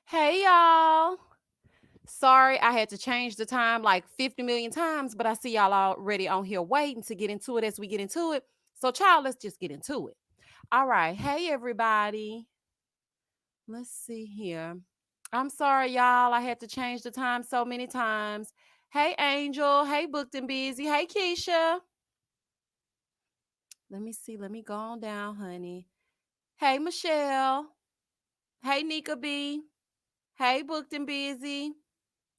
Hey y'all. Sorry I had to change the time like 50 million times, but I see y'all already on here waiting to get into it as we get into it. So, child, let's just get into it. All right. Hey, everybody. Let's see here. I'm sorry, y'all. I had to change the time so many times. Hey, Angel. Hey, Booked and Busy. Hey, Keisha. Let me see. Let me go on down, honey. Hey, Michelle. Hey, Nika B. Hey, Booked and Busy.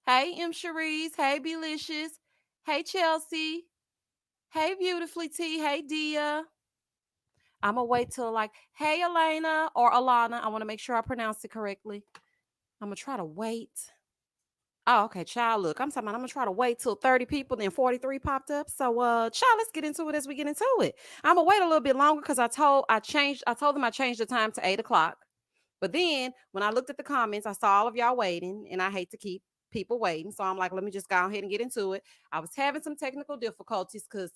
Hey, M. Cherise. Hey, Belicious. Hey, Chelsea. Hey, Beautifully T. Hey, Dia. I'm going to wait till hey, Elena or Alana. I want to make sure I pronounce it correctly. I'm going to try to wait. Oh, okay, child. Look, I'm gonna try to wait till 30 people, then 43 popped up. So child, let's get into it as we get into it. I'm gonna wait a little bit longer because I told them I changed the time to 8 o'clock. But then when I looked at the comments, I saw all of y'all waiting, and I hate to keep people waiting. So I'm like, let me just go ahead and get into it. I was having some technical difficulties because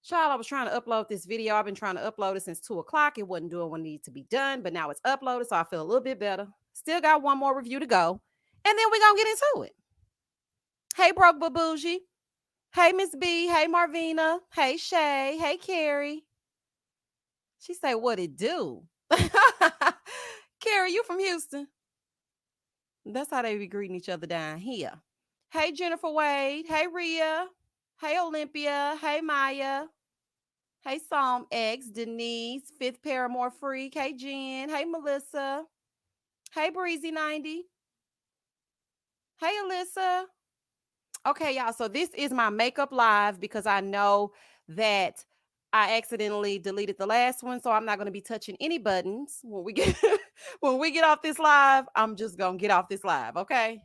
child, I was trying to upload this video. I've been trying to upload it since 2 o'clock. It wasn't doing what needed to be done, but now it's uploaded, so I feel a little bit better. Still got one more review to go. And then we're gonna get into it. Hey, Broke Babougie. Hey, Miss B. Hey, Marvina. Hey, Shay. Hey, Carrie. She say, what it do? Carrie, you from Houston? That's how they be greeting each other down here. Hey, Jennifer Wade. Hey, Rhea. Hey, Olympia. Hey, Maya. Hey, Psalm X. Denise. Fifth Paramore Freak. Hey, Jen. Hey, Melissa. Hey, Breezy 90. Hey, Alyssa. Okay, y'all. So this is my makeup live because I know that I accidentally deleted the last one, so I'm not going to be touching any buttons when we get when we get off this live. I'm just gonna get off this live, okay?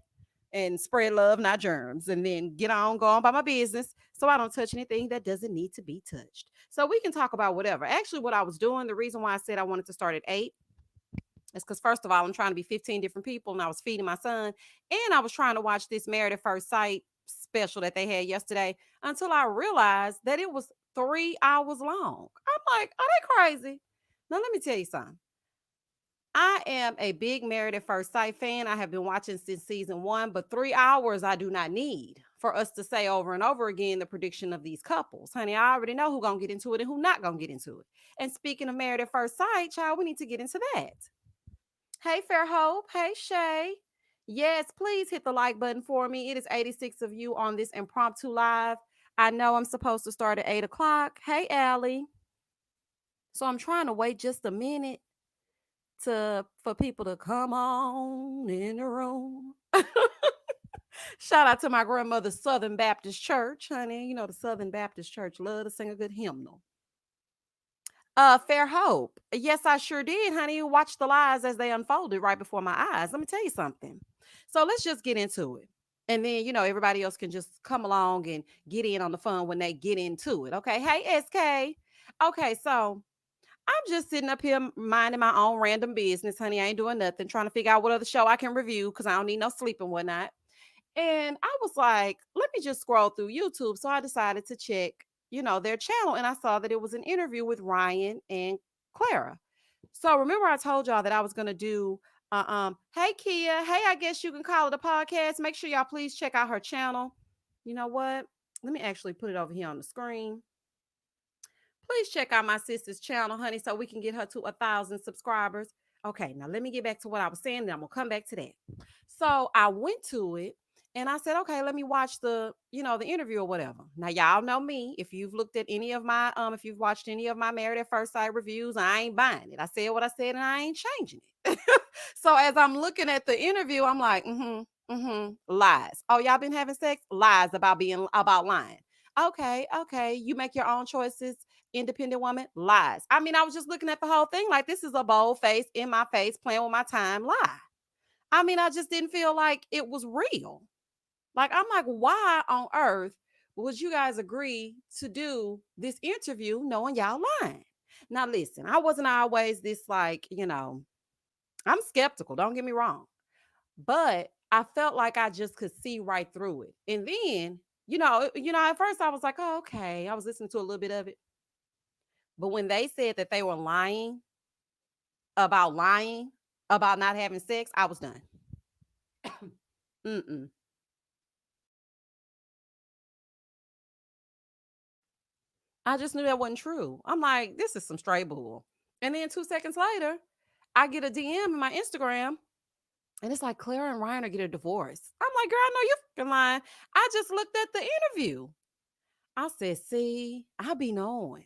And spread love, not germs, and then go on by my business so I don't touch anything that doesn't need to be touched. So we can talk about whatever. Actually, what I was doing, the reason why I said I wanted to start at 8 is because first of all, I'm trying to be 15 different people, and I was feeding my son, and I was trying to watch this Married at First Sight special that they had yesterday until I realized that it was 3 hours long. I'm like, are they crazy? Now let me tell you something. I am a big Married at First Sight fan. I have been watching since season one, but 3 hours I do not need for us to say over and over again the prediction of these couples. Honey, I already know who gonna get into it and who not gonna get into it. And speaking of Married at First Sight, child, we need to get into that. Hey, Fairhope. Hey, Shay. Yes, please hit the like button for me. It is 86 of you on this impromptu live. I know I'm supposed to start at 8 o'clock. Hey, Allie. So I'm trying to wait just a minute for people to come on in the room. Shout out to my grandmother's Southern Baptist Church, honey. You know the Southern Baptist Church love to sing a good hymnal. Fair Hope. Yes, I sure did, honey. You watched the lies as they unfolded right before my eyes. Let me tell you something. So let's just get into it. And then, everybody else can just come along and get in on the fun when they get into it. Okay. Hey, SK. Okay. So I'm just sitting up here minding my own random business, honey. I ain't doing nothing, trying to figure out what other show I can review because I don't need no sleep and whatnot. And I was like, let me just scroll through YouTube. So I decided to check, their channel. And I saw that it was an interview with Ryan and Clara. So remember I told y'all that I was gonna do hey Kia, hey, I guess you can call it a podcast. Make sure y'all please check out her channel. You know what? Let me actually put it over here on the screen. Please check out my sister's channel, honey, so we can get her to 1,000 subscribers. Okay, now let me get back to what I was saying, then I'm gonna come back to that. So I went to it and I said, okay, let me watch the interview or whatever. Now, y'all know me. If you've looked at any of my if you've watched any of my Married at First Sight reviews, I ain't buying it. I said what I said and I ain't changing it. So as I'm looking at the interview, I'm like, lies. Oh, y'all been having sex? Lies about lying. Okay. You make your own choices, independent woman. Lies. I mean, I was just looking at the whole thing like this is a bold face in my face, playing with my time. Lie. I mean, I just didn't feel like it was real. Like, I'm like, why on earth would you guys agree to do this interview knowing y'all lying? Now, listen, I wasn't always this I'm skeptical, don't get me wrong. But I felt like I just could see right through it. And then, at first I was like, oh, okay. I was listening to a little bit of it. But when they said that they were lying about not having sex, I was done. Mm-mm. I just knew that wasn't true. I'm like, this is some stray bull. And then 2 seconds later, I get a DM in my Instagram, and it's like Clara and Ryan are getting a divorce. I'm like, girl, I know you fucking lying. I just looked at the interview. I said, see, I be knowing.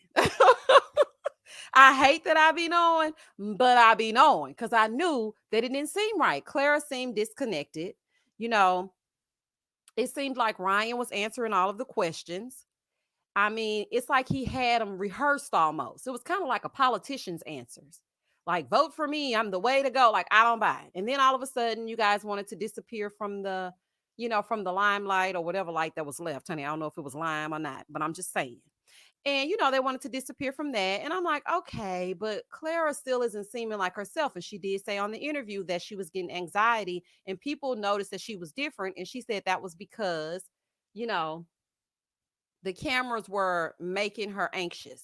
I hate that I be knowing, but I be knowing because I knew that it didn't seem right. Clara seemed disconnected. You know, it seemed like Ryan was answering all of the questions. I mean, it's like he had them rehearsed almost. It was kind of like a politician's answers. Like, vote for me. I'm the way to go. Like, I don't buy it. And then all of a sudden, you guys wanted to disappear from from the limelight or whatever light that was left, honey. I don't know if it was lime or not, but I'm just saying. And, they wanted to disappear from that. And I'm like, okay, but Clara still isn't seeming like herself. And she did say on the interview that she was getting anxiety and people noticed that she was different. And she said that was because, you know, the cameras were making her anxious.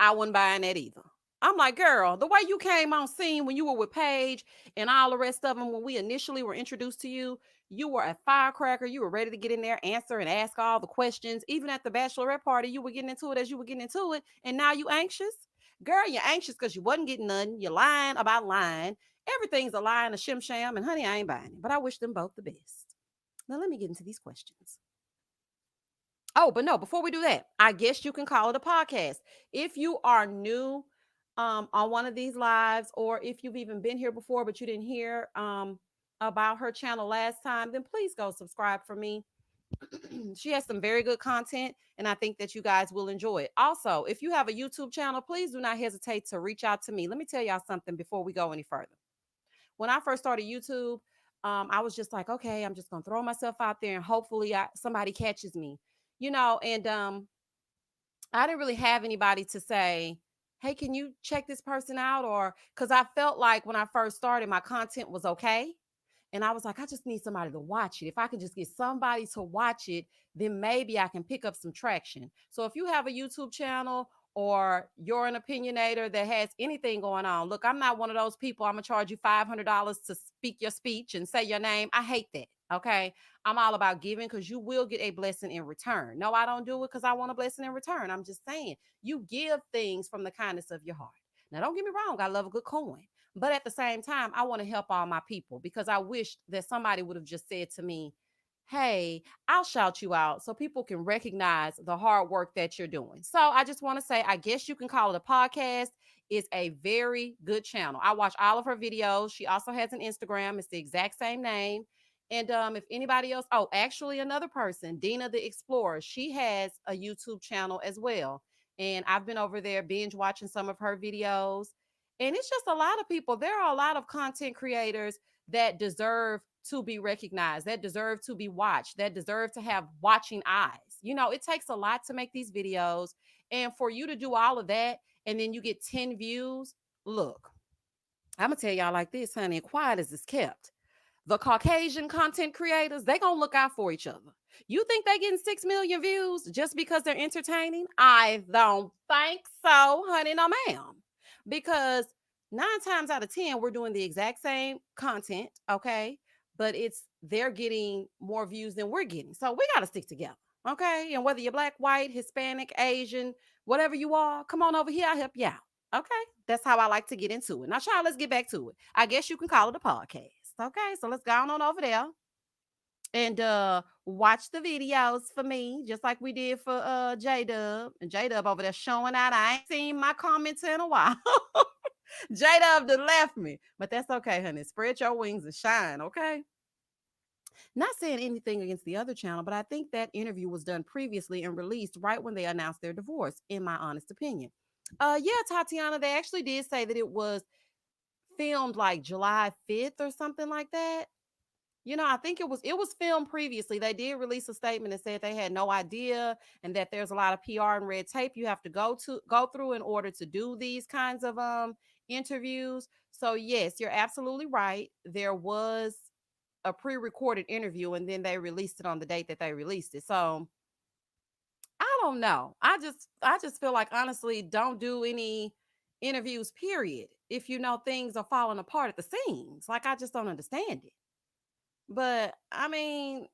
I wasn't buying that either. I'm like, girl, the way you came on scene when you were with Paige and all the rest of them, when we initially were introduced to you, you were a firecracker. You were ready to get in there, answer, and ask all the questions. Even at the bachelorette party, you were getting into it as you were getting into it. And now you anxious? Girl, you're anxious because you wasn't getting nothing. You're lying about lying. Everything's a lie and a shim sham. And honey, I ain't buying it. But I wish them both the best. Now let me get into these questions. Oh, but no, before we do that, I guess you can call it a podcast. If you are new on one of these lives, or if you've even been here before, but you didn't hear about her channel last time, then please go subscribe for me. She has some very good content, and I think that you guys will enjoy it. Also, if you have a YouTube channel, please do not hesitate to reach out to me. Let me tell y'all something before we go any further. When I first started YouTube, I was just like, okay, I'm just gonna throw myself out there and hopefully somebody catches me, and I didn't really have anybody to say, hey, can you check this person out? Or because I felt like when I first started, my content was okay. And I was like, I just need somebody to watch it. If I can just get somebody to watch it, then maybe I can pick up some traction. So if you have a YouTube channel or you're an opinionator that has anything going on, look, I'm not one of those people. I'm going to charge you $500 to speak your speech and say your name. I hate that. Okay. I'm all about giving because you will get a blessing in return. No, I don't do it because I want a blessing in return. I'm just saying you give things from the kindness of your heart. Now, don't get me wrong. I love a good coin. But at the same time, I want to help all my people because I wish that somebody would have just said to me, hey, I'll shout you out so people can recognize the hard work that you're doing. So I just want to say, I guess you can call it a podcast. It's a very good channel. I watch all of her videos. She also has an Instagram. It's the exact same name. And if anybody else, oh, actually, another person, Dina the Explorer, she has a YouTube channel as well. And I've been over there binge watching some of her videos. And it's just a lot of people. There are a lot of content creators that deserve to be recognized, that deserve to be watched, that deserve to have watching eyes. It takes a lot to make these videos. And for you to do all of that and then you get 10 views, look, I'm going to tell y'all like this, honey, quiet as it's kept. The Caucasian content creators, they gonna look out for each other. You think they getting 6 million views just because they're entertaining? I don't think so, honey, no ma'am. Because 9 times out of 10, we're doing the exact same content, okay? But they're getting more views than we're getting. So we gotta stick together, okay? And whether you're black, white, Hispanic, Asian, whatever you are, come on over here, I'll help you out. Okay, that's how I like to get into it. Now, Sean, let's get back to it. I guess you can call it a podcast. Okay, so let's go on over there and watch the videos for me, just like we did for J Dub. And J Dub over there showing out. I ain't seen my comments in a while. J Dub done left me, but that's okay, honey. Spread your wings and shine, okay? Not saying anything against the other channel, but I think that interview was done previously and released right when they announced their divorce, in my honest opinion. Yeah, Tatiana, they actually did say that it was filmed like July 5th or something like that. I think it was filmed previously. They did release a statement and said they had no idea and that there's a lot of PR and red tape you have to go through in order to do these kinds of interviews. So yes, you're absolutely right. There was a pre-recorded interview and then they released it on the date that they released it. So I don't know. I just feel like honestly, don't do any interviews, period. If you know things are falling apart at the seams. Like I just don't understand it. But I mean,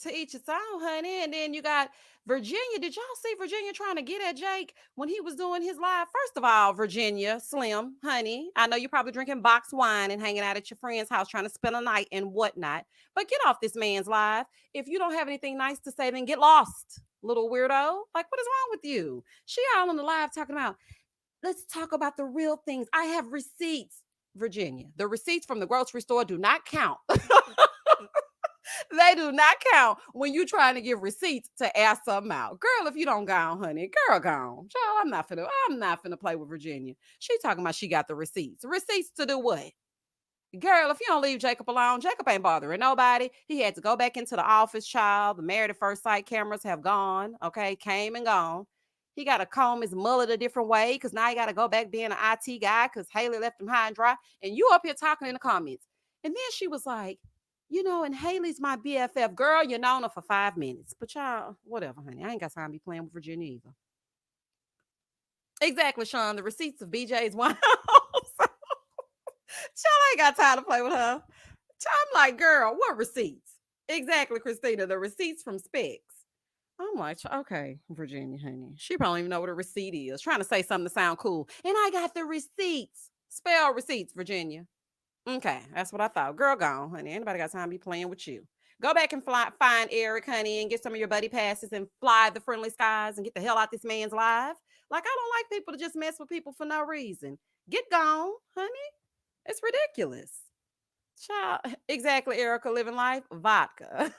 to each its own, honey. And then you got Virginia. Did y'all see Virginia trying to get at Jake when he was doing his live? First of all, Virginia, Slim, honey, I know you're probably drinking box wine and hanging out at your friend's house trying to spend a night and whatnot. But get off this man's live. If you don't have anything nice to say, then get lost, little weirdo. Like, what is wrong with you? She all on the live talking about, let's talk about the real things. I have receipts. Virginia, the receipts from the grocery store do not count. They do not count when you trying to give receipts to ask something out. Girl, if you don't go on, honey, girl, go on. Child, I'm not finna play with Virginia. She talking about she got the receipts. Receipts to do what? Girl, if you don't leave Jacob alone, Jacob ain't bothering nobody. He had to go back into the office, child. The Married at First Sight cameras have gone, okay, came and gone. He got to comb his mullet a different way because now he got to go back being an IT guy because Haley left him high and dry. And you up here talking in the comments. And then she was like, and Haley's my BFF. Girl, you known her for 5 minutes. But y'all, whatever, honey. I ain't got time to be playing with Virginia either. Exactly, Sean. The receipts of BJ's wine. Child ain't got time to play with her. I'm like, girl, what receipts? Exactly, Christina. The receipts from Specs. I'm like, okay, Virginia, honey. She probably don't even know what a receipt is. Trying to say something to sound cool. And I got the receipts. Spell receipts, Virginia. Okay, that's what I thought. Girl, gone, honey. Anybody got time to be playing with you? Go back and find Eric, honey, and get some of your buddy passes and fly the friendly skies and get the hell out this man's life. Like, I don't like people to just mess with people for no reason. Get gone, honey. It's ridiculous. Child, exactly, Erica, living life, vodka.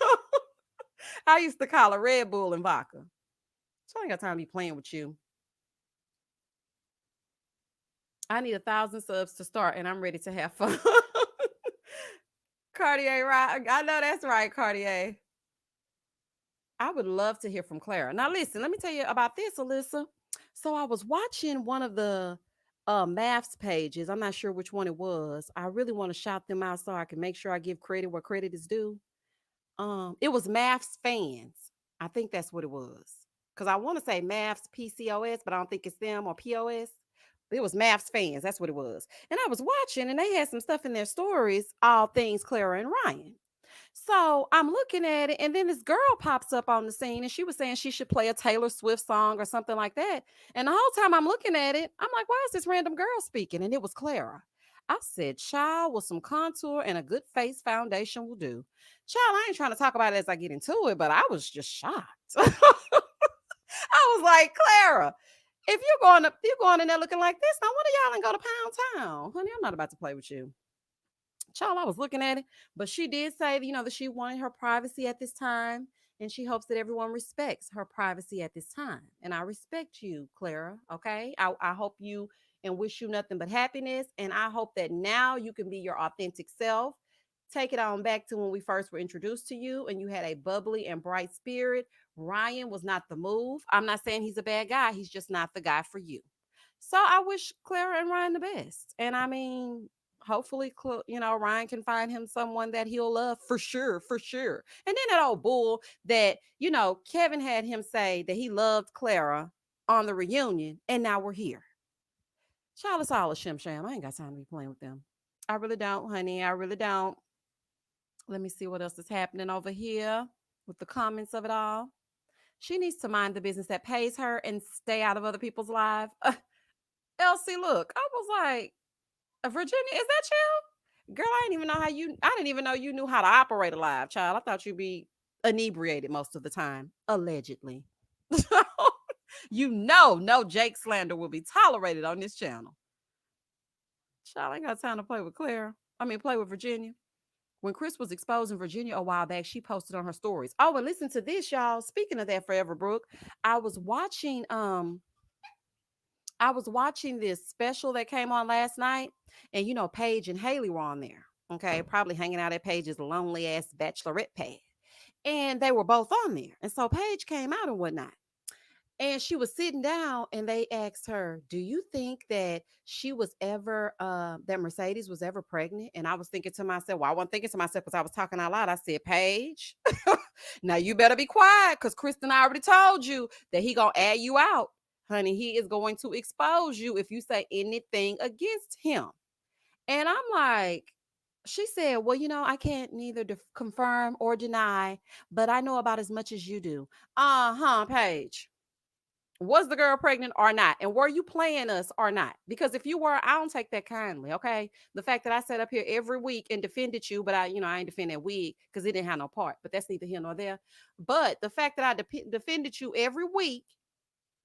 I used to call her Red Bull and vodka. So I ain't got time to be playing with you. I need 1,000 subs to start, and I'm ready to have fun. Cartier, right? I know that's right, Cartier. I would love to hear from Clara. Now, listen, let me tell you about this, Alyssa. So I was watching one of the MAFS pages. I'm not sure which one it was. I really want to shout them out so I can make sure I give credit where credit is due. It was MAFS fans. I think that's what it was. Because I want to say MAFS PCOS, but I don't think it's them or POS. It was MAFS fans. That's what it was. And I was watching, and they had some stuff in their stories, all things Clara and Ryan. So I'm looking at it, and then this girl pops up on the scene, and she was saying she should play a Taylor Swift song or something like that. And the whole time I'm looking at it, I'm like, why is this random girl speaking? And it was Clara. I said, child, with some contour and a good face foundation will do. Child, I ain't trying to talk about it as I get into it, but I was just shocked. I was like, Clara, if you're going in there looking like this, now one of y'all ain't go to Pound Town. Honey, I'm not about to play with you. Child, I was looking at it, but she did say, that she wanted her privacy at this time, and she hopes that everyone respects her privacy at this time. And I respect you, Clara. Okay, I hope you and wish you nothing but happiness, and I hope that now you can be your authentic self. Take it on back to when we first were introduced to you, and you had a bubbly and bright spirit. Ryan was not the move. I'm not saying he's a bad guy. He's just not the guy for you. So I wish Clara and Ryan the best. And I mean, hopefully, Ryan can find him someone that he'll love for sure, for sure. And then that old bull that, Kevin had him say that he loved Clara on the reunion, and now we're here. Child, it's all a shim sham. I ain't got time to be playing with them. I really don't, honey. I really don't. Let me see what else is happening over here with the comments of it all. She needs to mind the business that pays her and stay out of other people's lives. Elsie, look, I was like, Virginia, is that you? Girl, I didn't even know you knew how to operate a live, child. I thought you'd be inebriated most of the time, allegedly. No Jake slander will be tolerated on this channel. Child, I ain't got time to play with play with Virginia. When Chris was exposing Virginia a while back, she posted on her stories. Oh, and listen to this, y'all. Speaking of that, Forever Brooke, I was watching this special that came on last night, and Paige and Haley were on there. Okay, probably hanging out at Paige's lonely ass bachelorette pad, and they were both on there. And so Paige came out and whatnot, and she was sitting down, and they asked her, "Do you think that she was ever that Mercedes was ever pregnant?" And I was thinking to myself, well, I wasn't thinking to myself because I was talking out loud. I said, "Paige, now you better be quiet because Kristen already told you that he gonna add you out. Honey, he is going to expose you if you say anything against him." And I'm like, She said, well, I can't neither confirm or deny, but I know about as much as you do. Uh-huh, Paige. Was the girl pregnant or not? And were you playing us or not? Because if you were, I don't take that kindly, okay? The fact that I sat up here every week and defended you, but I ain't defend that wig because it didn't have no part, but that's neither here nor there. But the fact that I defended you every week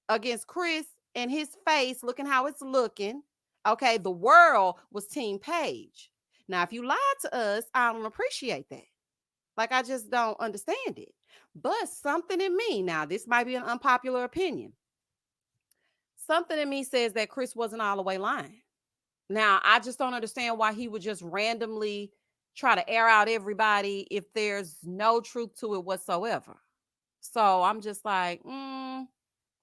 against Chris and his face looking how it's looking, okay, the world was Team Page. Now, if you lied to us, I don't appreciate that. Like, I just don't understand it. But something in me, now, this might be an unpopular opinion. Something in me says that Chris wasn't all the way lying. Now, I just don't understand why he would just randomly try to air out everybody if there's no truth to it whatsoever. So I'm just like,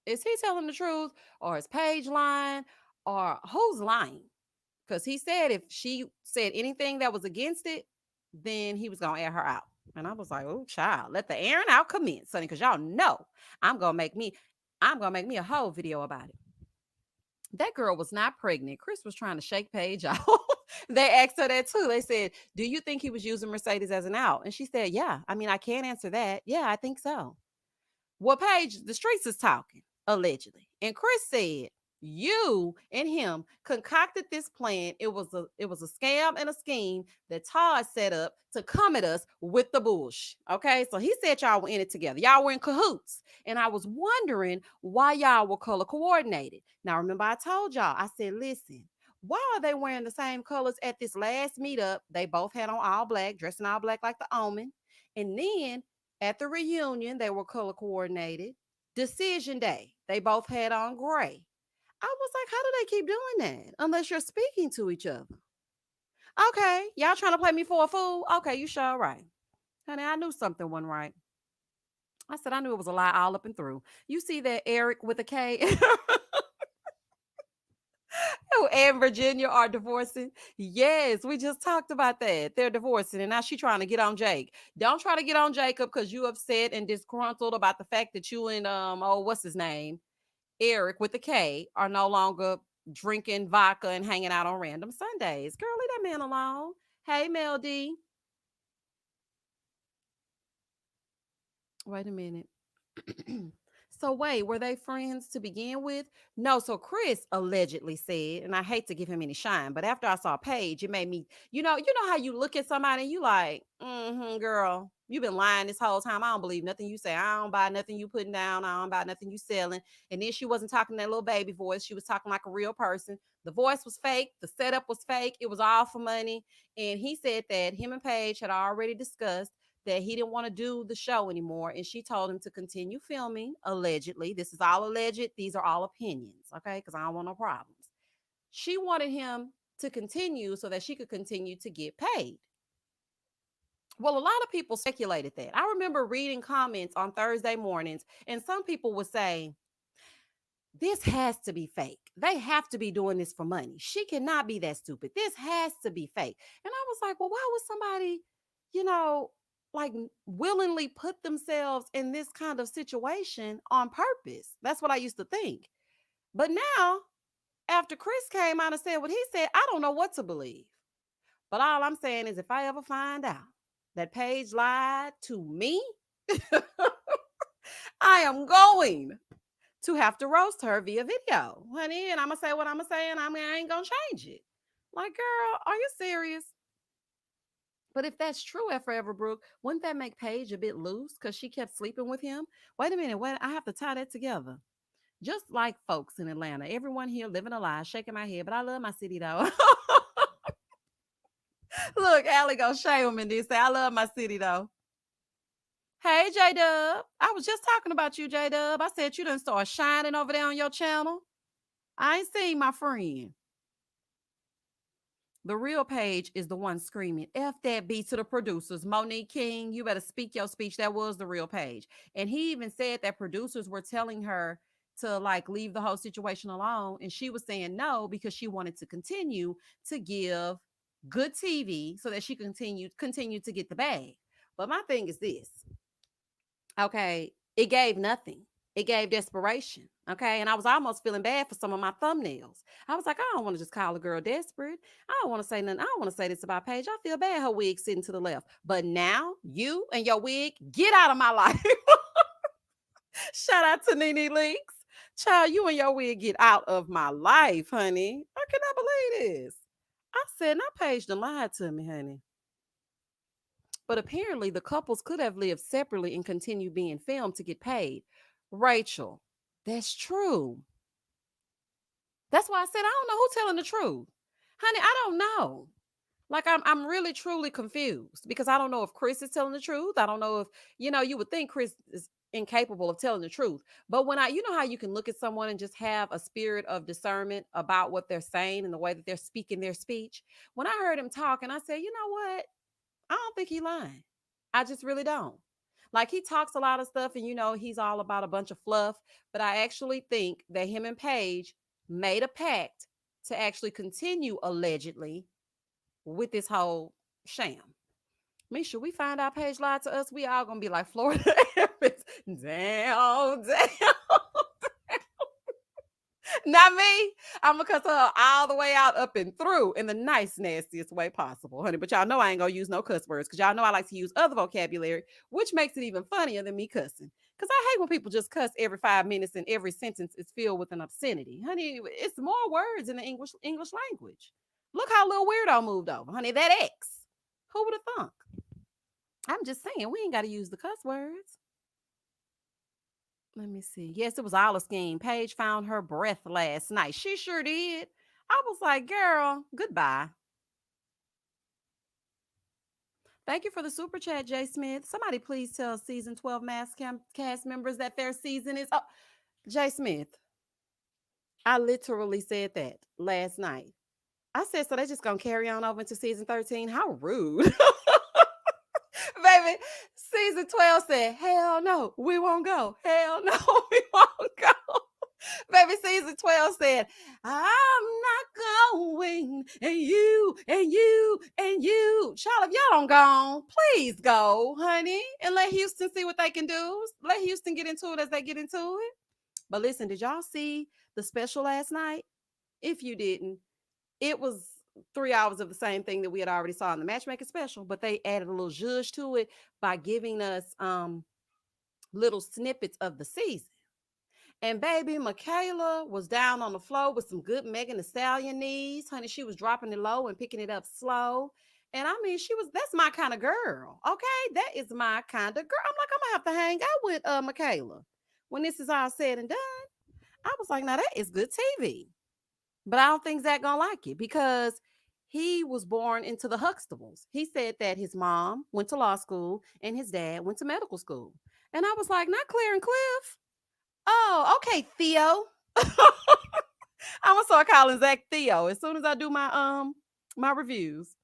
is he telling the truth, or is Paige lying, or who's lying? Because he said if she said anything that was against it, then he was going to air her out. And I was like, oh, child, let the airing out commence, sonny, because y'all know I'm going to make me a whole video about it. That girl was not pregnant. Chris was trying to shake Paige out. They asked her that too. They said, do you think he was using Mercedes as an out? And she said, yeah. I mean, I can't answer that. Yeah, I think so. Well, Paige, the streets is talking, allegedly. And Chris said, you and him concocted this plan. It was a scam and a scheme that Todd set up to come at us with the bullshit. Okay. So he said y'all were in it together. Y'all were in cahoots. And I was wondering why y'all were color coordinated. Now, remember, I told y'all, I said, listen, why are they wearing the same colors at this last meetup? They both had on all black, dressing all black like the Omen. And then at the reunion, they were color coordinated. Decision day, they both had on gray. I was like, how do they keep doing that? Unless you're speaking to each other. Okay, y'all trying to play me for a fool? Okay, you sure right. Honey, I knew something wasn't right. I said, I knew it was a lie all up and through. You see that Eric with a K and Virginia are divorcing? Yes, we just talked about that. They're divorcing, and now she's trying to get on Jake. Don't try to get on Jacob because you upset and disgruntled about the fact that you and what's his name? Eric with the K are no longer drinking vodka and hanging out on random Sundays. Girl, leave that man alone. Hey, Mel D. Wait a minute. So wait, were they friends to begin with? No. So Chris allegedly said, and I hate to give him any shine, but after I saw Paige, it made me, you know how you look at somebody and you like, girl, you've been lying this whole time. I don't believe nothing you say. I don't buy nothing you putting down. I don't buy nothing you selling. And then she wasn't talking that little baby voice. She was talking like a real person. The voice was fake. The setup was fake. It was all for money. And he said that him and Paige had already discussed that he didn't want to do the show anymore. And she told him to continue filming, allegedly. This is all alleged. These are all opinions, okay? Because I don't want no problems. She wanted him to continue so that she could continue to get paid. Well, a lot of people speculated that. I remember reading comments on Thursday mornings, and some people would say, this has to be fake. They have to be doing this for money. She cannot be that stupid. This has to be fake. And I was like, well, why would somebody, you know, like willingly put themselves in this kind of situation on purpose? That's what I used to think. But now, after Chris came out and said what he said, I don't know what to believe. But all I'm saying is if I ever find out that Paige lied to me, I am going to have to roast her via video, honey. And I'm gonna say what I'm gonna say, and I ain't gonna change it. Like, girl, are you serious? But if that's true at Forever Brook, wouldn't that make Paige a bit loose because she kept sleeping with him? Wait a minute, wait, I have to tie that together. Just like folks in Atlanta, everyone here living a lie, shaking my head, but I love my city though. Look, Allie gonna shame me and say, I love my city though. Hey, J Dub. I was just talking about you, J Dub. I said you done start shining over there on your channel. I ain't seen my friend. The real Page is the one screaming, F that B to the producers. Monique King, you better speak your speech. That was the real Page. And he even said that producers were telling her to like leave the whole situation alone. And she was saying no because she wanted to continue to give good TV so that she continue to get the bag. But my thing is this. Okay, it gave nothing. It gave desperation. Okay. And I was almost feeling bad for some of my thumbnails. I was like, I don't want to just call a girl desperate. I don't want to say nothing. I don't want to say this about Paige. I feel bad her wig sitting to the left. But now you and your wig, get out of my life. Shout out to Nene Leaks. Child, you and your wig get out of my life, honey. I cannot believe this. I said, now Paige done lied to me, honey. But apparently, the couples could have lived separately and continued being filmed to get paid. Rachel, that's true. That's why I said I don't know who's telling the truth. Honey, I don't know. Like I'm really truly confused because I don't know if Chris is telling the truth. I don't know if, you would think Chris is incapable of telling the truth. But when you know how you can look at someone and just have a spirit of discernment about what they're saying and the way that they're speaking their speech. When I heard him talking, I said, you know what? I don't think he lying. I just really don't. Like he talks a lot of stuff and he's all about a bunch of fluff, but I actually think that him and Paige made a pact to actually continue allegedly with this whole sham. Misha, we find out Paige lied to us, we all gonna be like Florida. Damn, damn. Not me. I'm gonna cuss her all the way out, up and through in the nice, nastiest way possible, honey. But y'all know I ain't gonna use no cuss words because y'all know I like to use other vocabulary, which makes it even funnier than me cussing. Because I hate when people just cuss every 5 minutes and every sentence is filled with an obscenity. Honey, it's more words in the English language. Look how little weirdo moved over, honey. That X. Who would have thunk? I'm just saying, we ain't got to use the cuss words. Let me see. Yes, it was all a scheme. Paige found her breath last night. She sure did. I was like, girl, goodbye. Thank you for the super chat, Jay Smith. Somebody please tell season 12 cast members that their season is up. Jay Smith, I literally said that last night. I said, so they just gonna carry on over into season 13? How rude. Baby, season 12 said, hell no, we won't go. Hell no, we won't go. Baby, season 12 said, I'm not going, and you. Child, if y'all don't go, please go, honey, and let Houston see what they can do. Let Houston get into it as they get into it. But listen, did y'all see the special last night? If you didn't, it was 3 hours of the same thing that we had already saw in the matchmaking special, but they added a little zhuzh to it by giving us little snippets of the season. And baby, Michaela was down on the floor with some good Megan Thee Stallion knees. Honey, she was dropping it low and picking it up slow. And I mean, that's my kind of girl. Okay. That is my kind of girl. I'm like, I'm gonna have to hang out with Michaela when this is all said and done. I was like, now that is good TV. But I don't think Zach gonna like it because he was born into the Huxtables. He said that his mom went to law school and his dad went to medical school. And I was like, not Claire and Cliff. Oh, okay, Theo. I'm gonna start calling Zach Theo as soon as I do my reviews.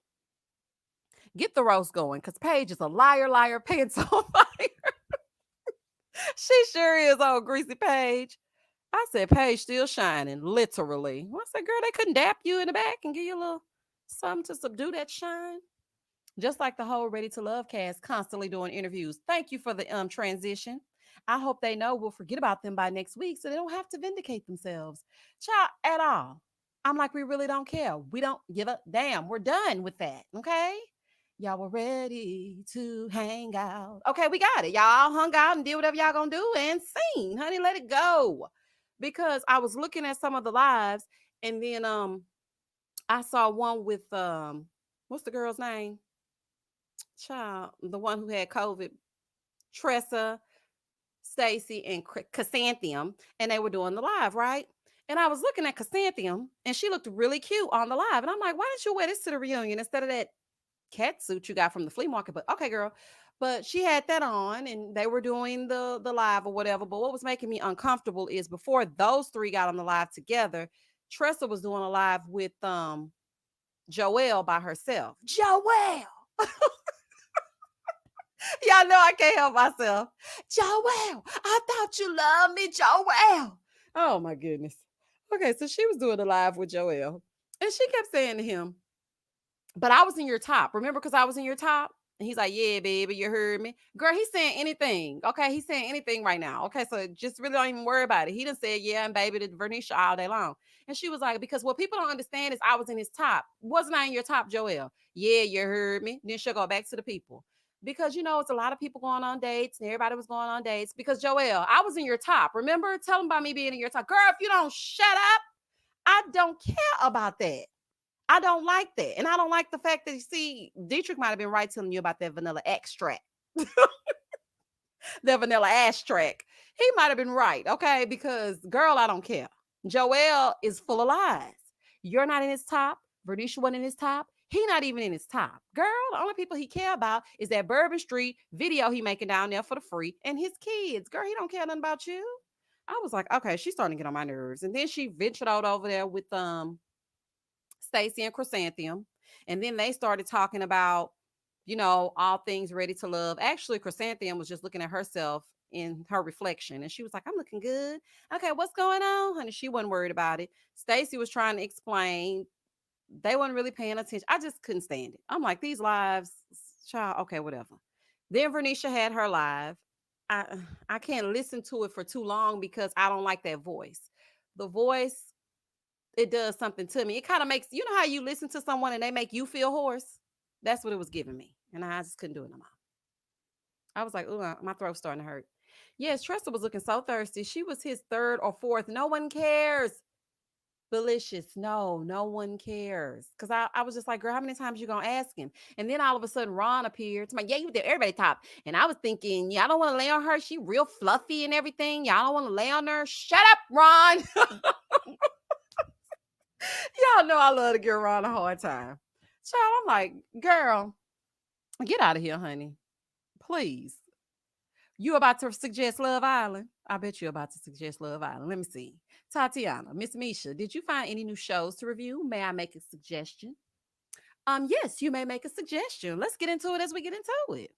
Get the roast going, because Paige is a liar, pants on fire. She sure is, old greasy Paige. I said, Paige still shining, literally. I said, girl, they couldn't dap you in the back and give you a little something to subdue that shine. Just like the whole Ready to Love cast constantly doing interviews. Thank you for the transition. I hope they know we'll forget about them by next week so they don't have to vindicate themselves. Child, at all. I'm like, we really don't care. We don't give a damn. We're done with that. Okay? Y'all were ready to hang out. Okay, we got it. Y'all hung out and did whatever y'all gonna do and sing. Honey, let it go. Because I was looking at some of the lives and then I saw one with what's the girl's name? Child, the one who had COVID, Tressa, Stacy, and Chrysanthemum, and they were doing the live, right? And I was looking at Chrysanthemum, and she looked really cute on the live. And I'm like, why didn't you wear this to the reunion instead of that cat suit you got from the flea market? But okay, girl. But she had that on, and they were doing the live or whatever. But what was making me uncomfortable is before those three got on the live together, Tressa was doing a live with Joelle by herself. Joelle. Y'all know I can't help myself. Joelle, I thought you loved me, Joelle. Oh my goodness. Okay, so she was doing a live with Joelle. And she kept saying to him, but I was in your top. Remember, because I was in your top? And he's like, yeah, baby, you heard me. Girl, he's saying anything. Okay, he's saying anything right now. Okay, so just really don't even worry about it. He done said, yeah, and baby to Vernisha all day long. And she was like, because what people don't understand is I was in his top. Wasn't I in your top, Joelle? Yeah, you heard me. Then she'll go back to the people. Because it's a lot of people going on dates and everybody was going on dates. Because Joelle, I was in your top. Remember? Tell them about me being in your top. Girl, if you don't shut up, I don't care about that. I don't like that. And I don't like the fact that, you see, Dietrich might have been right telling you about that vanilla extract, the vanilla extract. He might have been right, okay? Because, girl, I don't care. Joel is full of lies. You're not in his top. Vernisha wasn't in his top. He not even in his top. Girl, the only people he care about is that Bourbon Street video he making down there for the free and his kids. Girl, he don't care nothing about you. I was like, okay, she's starting to get on my nerves. And then she ventured out over there with Stacy and Chrysanthemum. And then they started talking about, all things ready to love. Actually, Chrysanthemum was just looking at herself in her reflection. And she was like, I'm looking good. Okay, what's going on, honey? She wasn't worried about it. Stacy was trying to explain. They weren't really paying attention. I just couldn't stand it. I'm like, these lives, child, okay, whatever. Then Vernisha had her live. I can't listen to it for too long because I don't like that voice. The voice, it does something to me. It kind of makes, how you listen to someone and they make you feel hoarse? That's what it was giving me. And I just couldn't do it no more. I was like, ooh, my throat's starting to hurt. Yes, Tressa was looking so thirsty. She was his third or fourth. No one cares. Delicious. No, no one cares. Because I was just like, girl, how many times you gonna ask him? And then all of a sudden Ron appeared. To my, yeah, you did everybody top. And I was thinking, y'all don't want to lay on her. She real fluffy and everything. Y'all don't want to lay on her. Shut up, Ron. Y'all know I love to give Ron a hard time. Child, I'm like, girl, get out of here, honey. Please. You about to suggest Love Island? I bet you're about to suggest Love Island. Let me see. Tatiana, Miss Misha, did you find any new shows to review? May I make a suggestion? Yes, you may make a suggestion. Let's get into it as we get into it.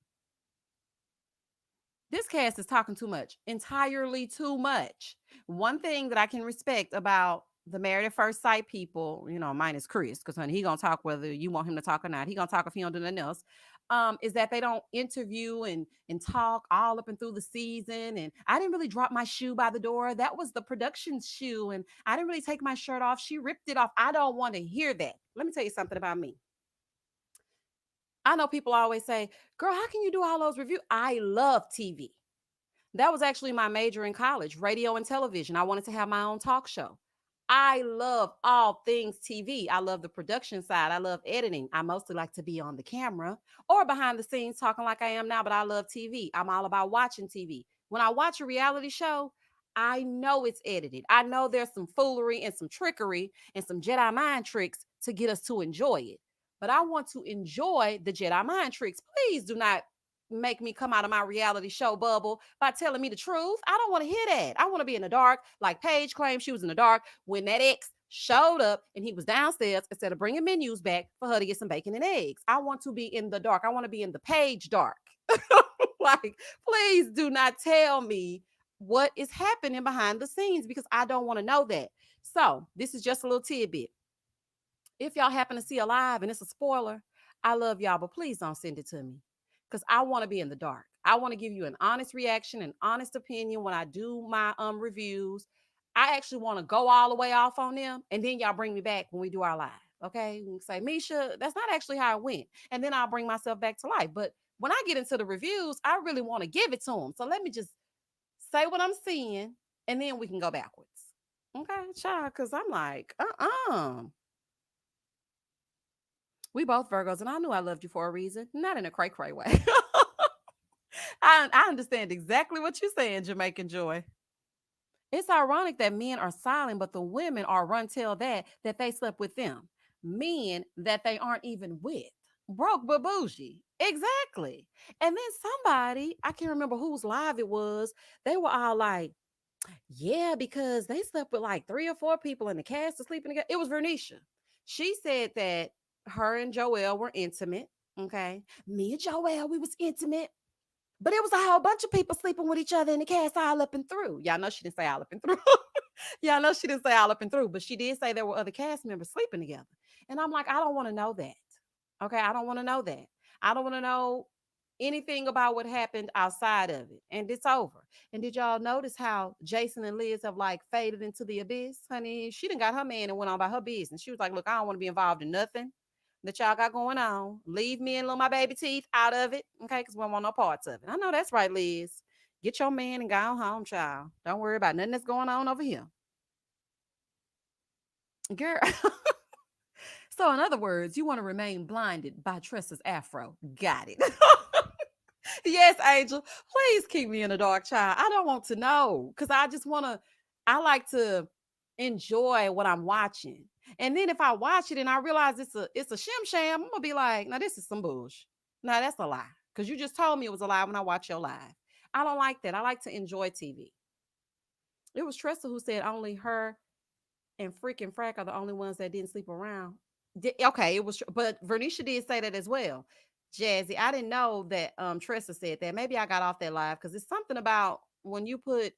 This cast is talking too much, entirely too much. One thing that I can respect about the Married at First Sight people, minus Chris, because honey, he gonna talk whether you want him to talk or not. He gonna talk if he don't do nothing else. Is that they don't interview and talk all up and through the season. And I didn't really drop my shoe by the door. That was the production shoe, and I didn't really take my shirt off. She ripped it off. I don't want to hear that. Let me tell you something about me. I know people always say, "Girl, how can you do all those reviews?" I love TV. That was actually my major in college, radio and television. I wanted to have my own talk show. I love all things TV. I love the production side. I love editing. I mostly like to be on the camera or behind the scenes talking like I am now, but I love TV. I'm all about watching TV. When I watch a reality show, I know it's edited. I know there's some foolery and some trickery and some Jedi mind tricks to get us to enjoy it. But I want to enjoy the Jedi mind tricks. Please do not make me come out of my reality show bubble by telling me the truth. I don't want to hear that. I want to be in the dark, like Paige claimed she was in the dark when that ex showed up and he was downstairs instead of bringing menus back for her to get some bacon and eggs. I want to be in the dark. I want to be in the Paige dark. Like, please do not tell me what is happening behind the scenes because I don't want to know that. So, this is just a little tidbit. If y'all happen to see a live and it's a spoiler, I love y'all, but please don't send it to me because I want to be in the dark. I want to give you an honest reaction, an honest opinion when I do my reviews. I actually want to go all the way off on them, and then y'all bring me back when we do our live. Okay, we say, Misha, that's not actually how it went, and then I'll bring myself back to life. But when I get into the reviews, I really want to give it to them. So let me just say what I'm seeing, and then we can go backwards. Okay, child, because I'm like, we both Virgos, and I knew I loved you for a reason, not in a cray cray way. I understand exactly what you're saying, Jamaican Joy. It's ironic that men are silent, but the women are run tell that they slept with them. Men that they aren't even with. Broke but bougie. Exactly. And then somebody, I can't remember whose live it was, they were all like, yeah, because they slept with like 3 or 4 people and the cast is sleeping together. It was Vernisha. She said that her and Joelle were intimate. Okay. Me and Joelle, we was intimate. But it was a whole bunch of people sleeping with each other in the cast all up and through. Y'all know she didn't say all up and through. Y'all know she didn't say all up and through, but she did say there were other cast members sleeping together. And I'm like, I don't want to know that. Okay. I don't want to know that. I don't want to know anything about what happened outside of it. And it's over. And did y'all notice how Jason and Liz have like faded into the abyss? Honey, she done got her man and went on about her business. She was like, look, I don't want to be involved in nothing that y'all got going on. Leave me and little my baby teeth out of it. Okay, because we don't want no parts of it. I know that's right, Liz. Get your man and go on home, child. Don't worry about nothing that's going on over here. Girl. So, in other words, you want to remain blinded by Tressa's afro. Got it. Yes, Angel. Please keep me in the dark, child. I don't want to know because I just want to, I like to enjoy what I'm watching. And then if I watch it and I realize it's a shim sham, I'm gonna be like, now this is some bullshit. Now that's a lie. Because you just told me it was a lie when I watch your live. I don't like that. I like to enjoy TV. It was Tressa who said only her and freaking Frack are the only ones that didn't sleep around. Okay, it was, but Vernisha did say that as well. Jazzy, I didn't know that Tressa said that. Maybe I got off that live because it's something about when you put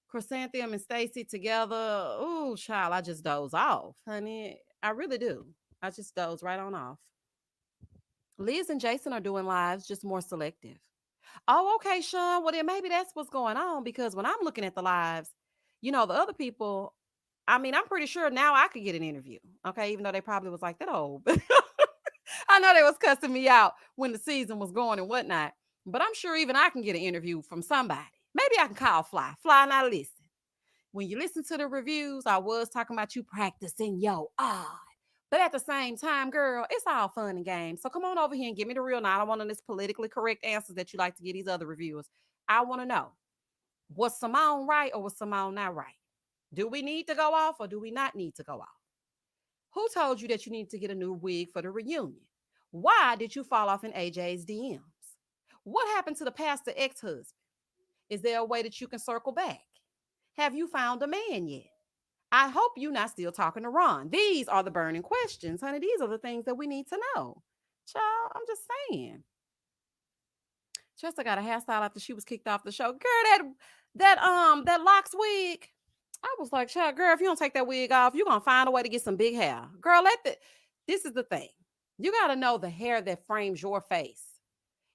Chrysanthemum and Stacy together. Oh, child, I just doze off, honey. I really do. I just doze right on off. Liz and Jason are doing lives, just more selective. Oh, okay, Sean. Well, then maybe that's what's going on because when I'm looking at the lives, the other people, I mean, I'm pretty sure now I could get an interview. Okay, even though they probably was like that old. I know they was cussing me out when the season was going and whatnot. But I'm sure even I can get an interview from somebody. Maybe I can call Fly. Fly, now listen. When you listen to the reviews, I was talking about you practicing yo odd. But at the same time, girl, it's all fun and games. So come on over here and give me the real now. I don't want this politically correct answers that you like to get these other reviewers. I want to know, was Simone right or was Simone not right? Do we need to go off or do we not need to go off? Who told you that you need to get a new wig for the reunion? Why did you fall off in AJ's DMs? What happened to the pastor ex-husband? Is there a way that you can circle back? Have you found a man yet? I hope you're not still talking to Ron. These are the burning questions, honey. These are the things that we need to know. Child, I'm just saying. Chester got a hairstyle after she was kicked off the show. Girl, that locks wig. I was like, child, girl, if you don't take that wig off, you're gonna find a way to get some big hair. Girl, this is the thing. You gotta know the hair that frames your face.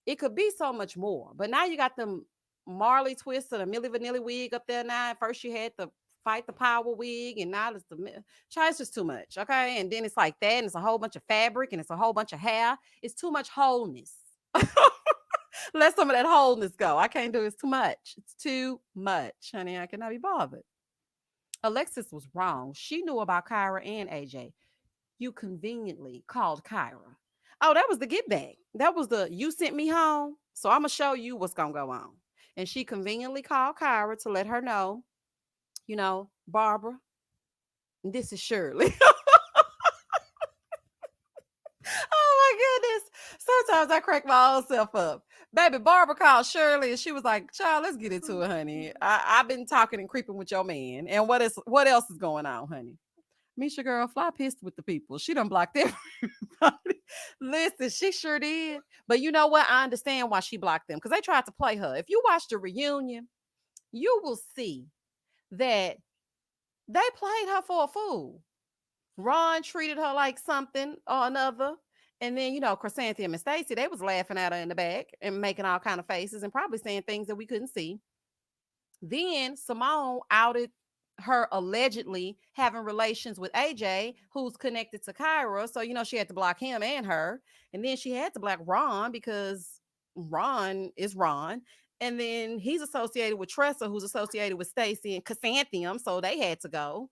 It could be so much more, but now you got them Marley twists and a Milli Vanilli wig up there now. At first you had the fight the power wig, and now it's child, it's just too much. Okay. And then it's like that, and it's a whole bunch of fabric and it's a whole bunch of hair. It's too much wholeness. Let some of that wholeness go. I can't do it. It's too much. It's too much, honey. I cannot be bothered. Alexis was wrong. She knew about Kyra and AJ. You conveniently called Kyra. Oh, that was the get back. That was the you sent me home. So I'm going to show you what's going to go on. And she conveniently called Kyra to let her know, Barbara, this is Shirley. Oh my goodness. Sometimes I crack my own self up. Baby, Barbara called Shirley and she was like, child, let's get into it, honey. I've been talking and creeping with your man. And what else is going on, honey? Misha girl, Fly pissed with the people. She done blocked everybody. Listen, she sure did. But you know what? I understand why she blocked them because they tried to play her. If you watch the reunion, you will see that they played her for a fool. Ron treated her like something or another. And then, Chrysanthemum and Stacy, they was laughing at her in the back and making all kind of faces and probably saying things that we couldn't see. Then Simone outed her allegedly having relations with AJ, who's connected to Kyra. So, she had to block him and her. And then she had to block Ron because Ron is Ron. And then he's associated with Tressa, who's associated with Stacy and Chrysanthemum. So they had to go.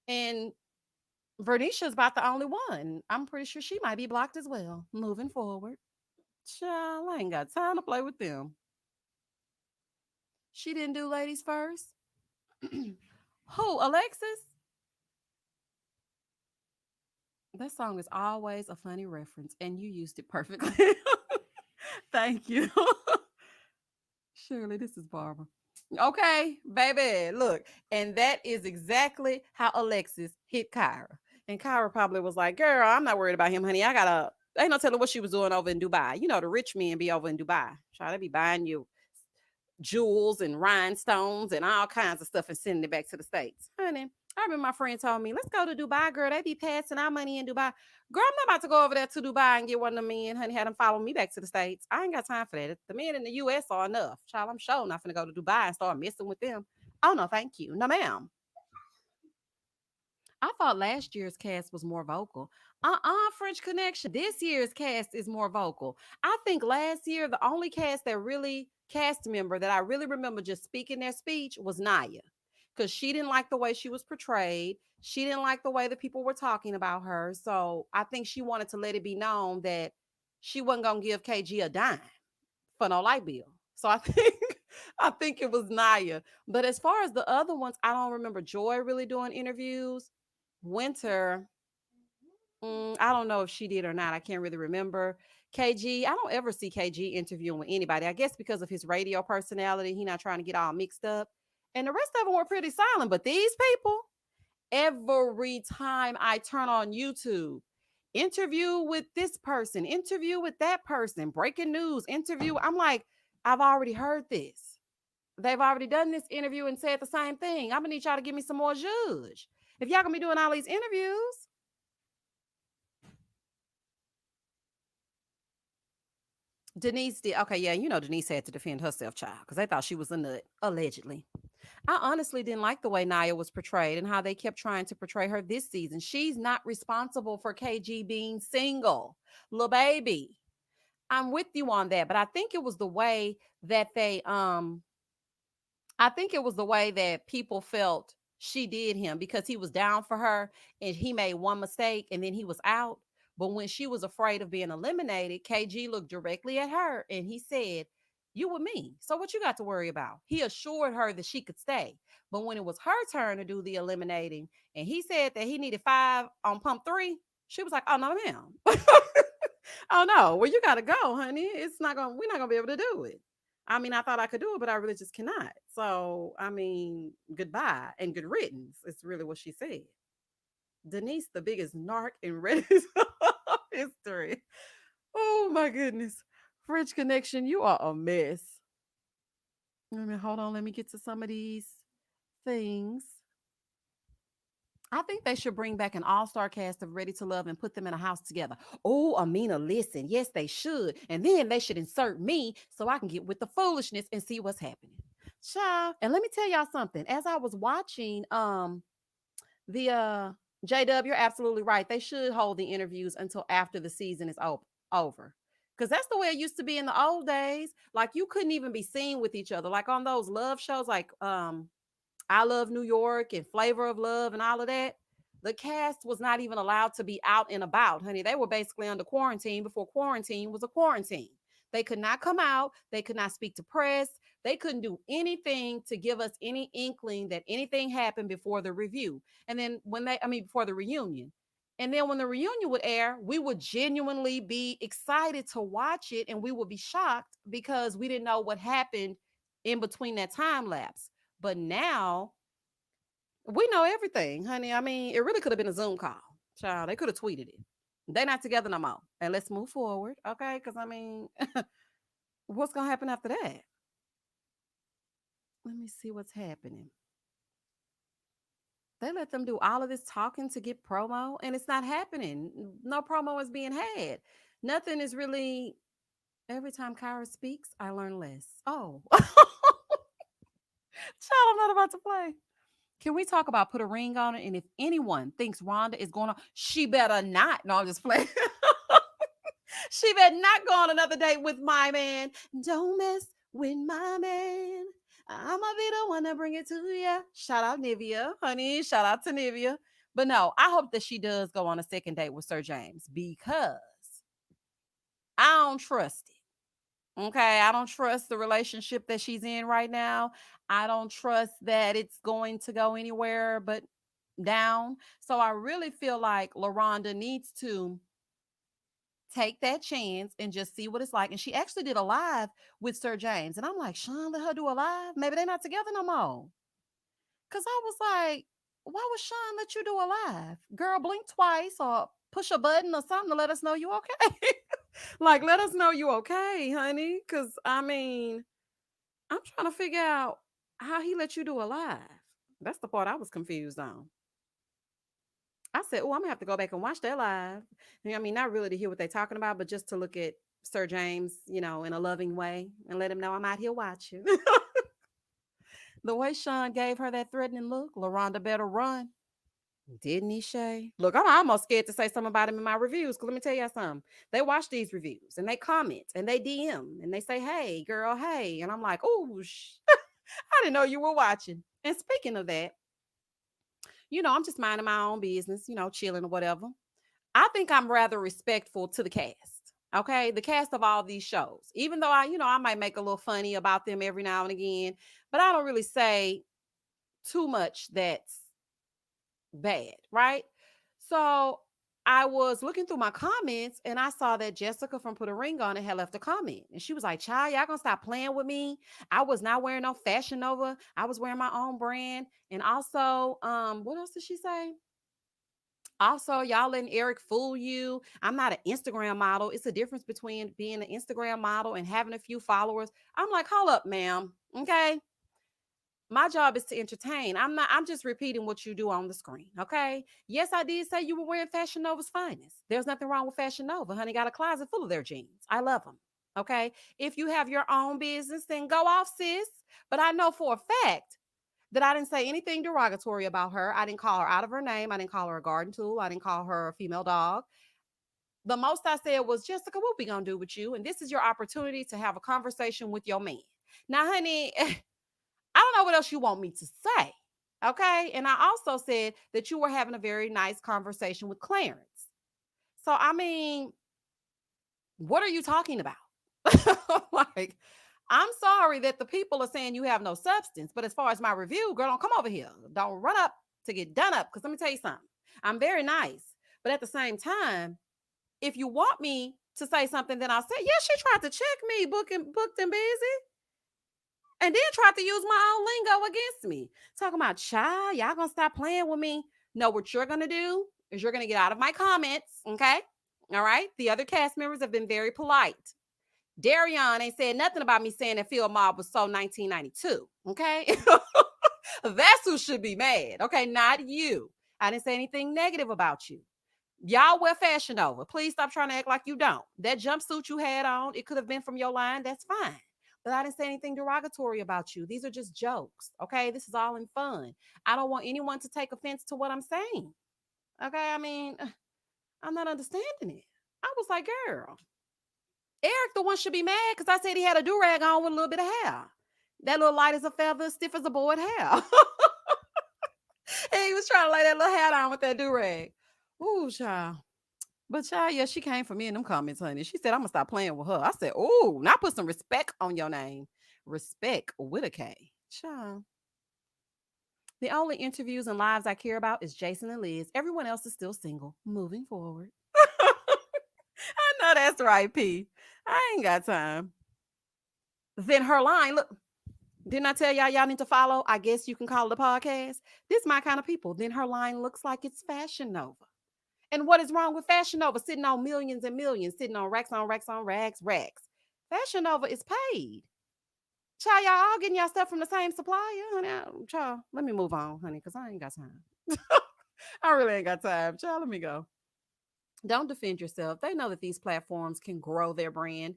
And Vernisha's about the only one. I'm pretty sure she might be blocked as well. Moving forward. Child, I ain't got time to play with them. She didn't do ladies first. Who, Alexis? That song is always a funny reference, and you used it perfectly. Thank you. Shirley, this is Barbara. Okay, baby, look. And that is exactly how Alexis hit Kyra. And Kyra probably was like, girl, I'm not worried about him, honey. Ain't no telling what she was doing over in Dubai. The rich men be over in Dubai. Try to be buying you jewels and rhinestones and all kinds of stuff and sending it back to the States. Honey, I remember my friend told me, let's go to Dubai, girl. They be passing our money in Dubai. Girl, I'm not about to go over there to Dubai and get one of them men, honey, had them follow me back to the States. I ain't got time for that. The men in the US are enough. Child, I'm sure not finna go to Dubai and start messing with them. Oh no, thank you. No, ma'am. I thought last year's cast was more vocal. French Connection. This year's cast is more vocal. I think last year, the only cast member that I really remember just speaking their speech was Naya. Because she didn't like the way she was portrayed. She didn't like the way that people were talking about her. So I think she wanted to let it be known that she wasn't gonna give KG a dime for no light bill. So I think I think it was Naya. But as far as the other ones, I don't remember Joy really doing interviews. Winter, I don't know if she did or not. I can't really remember. KG, I don't ever see KG interviewing with anybody. I guess because of his radio personality, he not trying to get all mixed up. And the rest of them were pretty silent. But these people, every time I turn on YouTube, interview with this person, interview with that person, breaking news, interview. I'm like, I've already heard this. They've already done this interview and said the same thing. I'm gonna need y'all to give me some more judge. If y'all gonna be doing all these interviews, Denise did. Okay, yeah, Denise had to defend herself, child, because they thought she was a nut, allegedly. I honestly didn't like the way Naya was portrayed and how they kept trying to portray her this season. She's not responsible for KG being single. Lil baby. I'm with you on that, but that they I think it was the way that people felt she did him because he was down for her and he made one mistake and then he was out. But when she was afraid of being eliminated, KG looked directly at her and he said, "You with me. So what you got to worry about?" He assured her that she could stay. But when it was her turn to do the eliminating and he said that he needed 5 on pump 3, she was like, "Oh no, ma'am." Oh no, well, you gotta go, honey. We're not gonna be able to do it. I mean, I thought I could do it, but I really just cannot. So, I mean, goodbye and good riddance. It's really what she said. Denise, the biggest narc in Reddit history. Oh my goodness. French Connection, you are a mess. Hold on. Let me get to some of these things. I think they should bring back an all-star cast of Ready to Love and put them in a house together. Oh, Amina, listen. Yes, they should. And then they should insert me so I can get with the foolishness and see what's happening. Child. And let me tell y'all something. As I was watching the JW, you're absolutely right. They should hold the interviews until after the season is over. Because that's the way it used to be in the old days. Like you couldn't even be seen with each other. Like on those love shows, like I Love New York and Flavor of Love and all of that. The cast was not even allowed to be out and about, honey. They were basically under quarantine before quarantine was a quarantine. They could not come out. They could not speak to press. They couldn't do anything to give us any inkling that anything happened before the review. And then before the reunion. And then when the reunion would air, we would genuinely be excited to watch it and we would be shocked because we didn't know what happened in between that time lapse. But now we know everything, honey. I mean, it really could have been a Zoom call. Child, they could have tweeted it. They're not together no more. And let's move forward, okay? Because I mean, what's gonna happen after that? Let me see what's happening. They let them do all of this talking to get promo, and it's not happening. No promo is being had. Nothing is really. Every time Kyra speaks, I learn less. Oh, child, I'm not about to play. Can we talk about put a ring on it? And if anyone thinks Rhonda is going on, she better not. No, I'm just playing. She better not go on another date with my man. Don't mess with my man. I'ma be the one to bring it to you. Shout out Nivea, honey. Shout out to Nivea. But no, I hope that she does go on a second date with Sir James because I don't trust it. Okay, I don't trust the relationship that she's in right now. I don't trust that it's going to go anywhere but down. So I really feel like LaRonda needs to take that chance and just see what it's like. And she actually did a live with Sir James. And I'm like, Sean, let her do a live. Maybe they're not together no more. Cause I was like, why would Sean let you do a live? Girl, blink twice or push a button or something to let us know you okay. Like, let us know you okay, honey. Cause I mean, I'm trying to figure out how he let you do a live. That's the part I was confused on. I said, oh, I'm gonna have to go back and watch that live. I mean, not really to hear what they're talking about, but just to look at Sir James, in a loving way and let him know I'm out here watching. The way Sean gave her that threatening look, LaRonda better run. Didn't he, Shay? Look, I'm almost scared to say something about him in my reviews. Because let me tell you something. They watch these reviews and they comment and they DM and they say, hey, girl, hey. And I'm like, oh, I didn't know you were watching. And speaking of that, I'm just minding my own business, chilling or whatever. I think I'm rather respectful to the cast. Okay, the cast of all these shows. Even though I might make a little funny about them every now and again, but I don't really say too much that's bad, right? So I was looking through my comments and I saw that Jessica from Put a Ring on It had left a comment. And she was like, child, y'all gonna stop playing with me. I was not wearing no Fashion Nova. I was wearing my own brand. And also, what else did she say? Also, y'all letting Eric fool you. I'm not an Instagram model. It's a difference between being an Instagram model and having a few followers. I'm like, hold up, ma'am. Okay. My job is to entertain. I'm just repeating what you do on the screen. Okay. Yes, I did say you were wearing Fashion Nova's finest. There's nothing wrong with Fashion Nova. Honey, got a closet full of their jeans. I love them. Okay. If you have your own business, then go off, sis. But I know for a fact that I didn't say anything derogatory about her. I didn't call her out of her name. I didn't call her a garden tool. I didn't call her a female dog. The most I said was, Jessica, what we gonna do with you? And this is your opportunity to have a conversation with your man. Now, honey, I don't know what else you want me to say. Okay. And I also said that you were having a very nice conversation with Clarence. So, I mean, what are you talking about? Like, I'm sorry that the people are saying you have no substance, but as far as my review, girl, don't come over here. Don't run up to get done up. Because let me tell you something. I'm very nice. But at the same time, if you want me to say something, then I'll say, yeah, she tried to check me, booked and busy. And then tried to use my own lingo against me. Talking about, child, y'all gonna stop playing with me. No, what you're gonna do is you're gonna get out of my comments, okay? All right. The other cast members have been very polite. Darion ain't said nothing about me saying that Field Mob was so 1992. Okay. That's who should be mad. Okay. Not you. I didn't say anything negative about you. Y'all wear Fashion Over. Please stop trying to act like you don't. That jumpsuit you had on, it could have been from your line. That's fine. But I didn't say anything derogatory about you. These are just jokes. Okay. This is all in fun. I don't want anyone to take offense to what I'm saying. Okay. I mean, I'm not understanding it. I was like, girl, Eric, the one should be mad because I said he had a do-rag on with a little bit of hair. That little light as a feather, stiff as a board hair. And he was trying to lay that little hat on with that do-rag. Ooh, child. But child, yeah, she came for me in them comments, honey. She said, I'm gonna stop playing with her. I said, ooh, now put some respect on your name. Respect with a K. Child. The only interviews and lives I care about is Jason and Liz. Everyone else is still single. Moving forward. I know that's right, P. I ain't got time. Then her line, look, didn't I tell y'all need to follow? I guess you can call it a podcast. This my kind of people. Then her line looks like it's Fashion Nova. And what is wrong with Fashion Nova? Sitting on millions and millions, sitting on racks on racks on racks, racks. Fashion Nova is paid. Child, y'all all getting y'all stuff from the same supplier, honey. Child, let me move on, honey, because I ain't got time. I really ain't got time. Child, let me go. Don't defend yourself. They know that these platforms can grow their brand.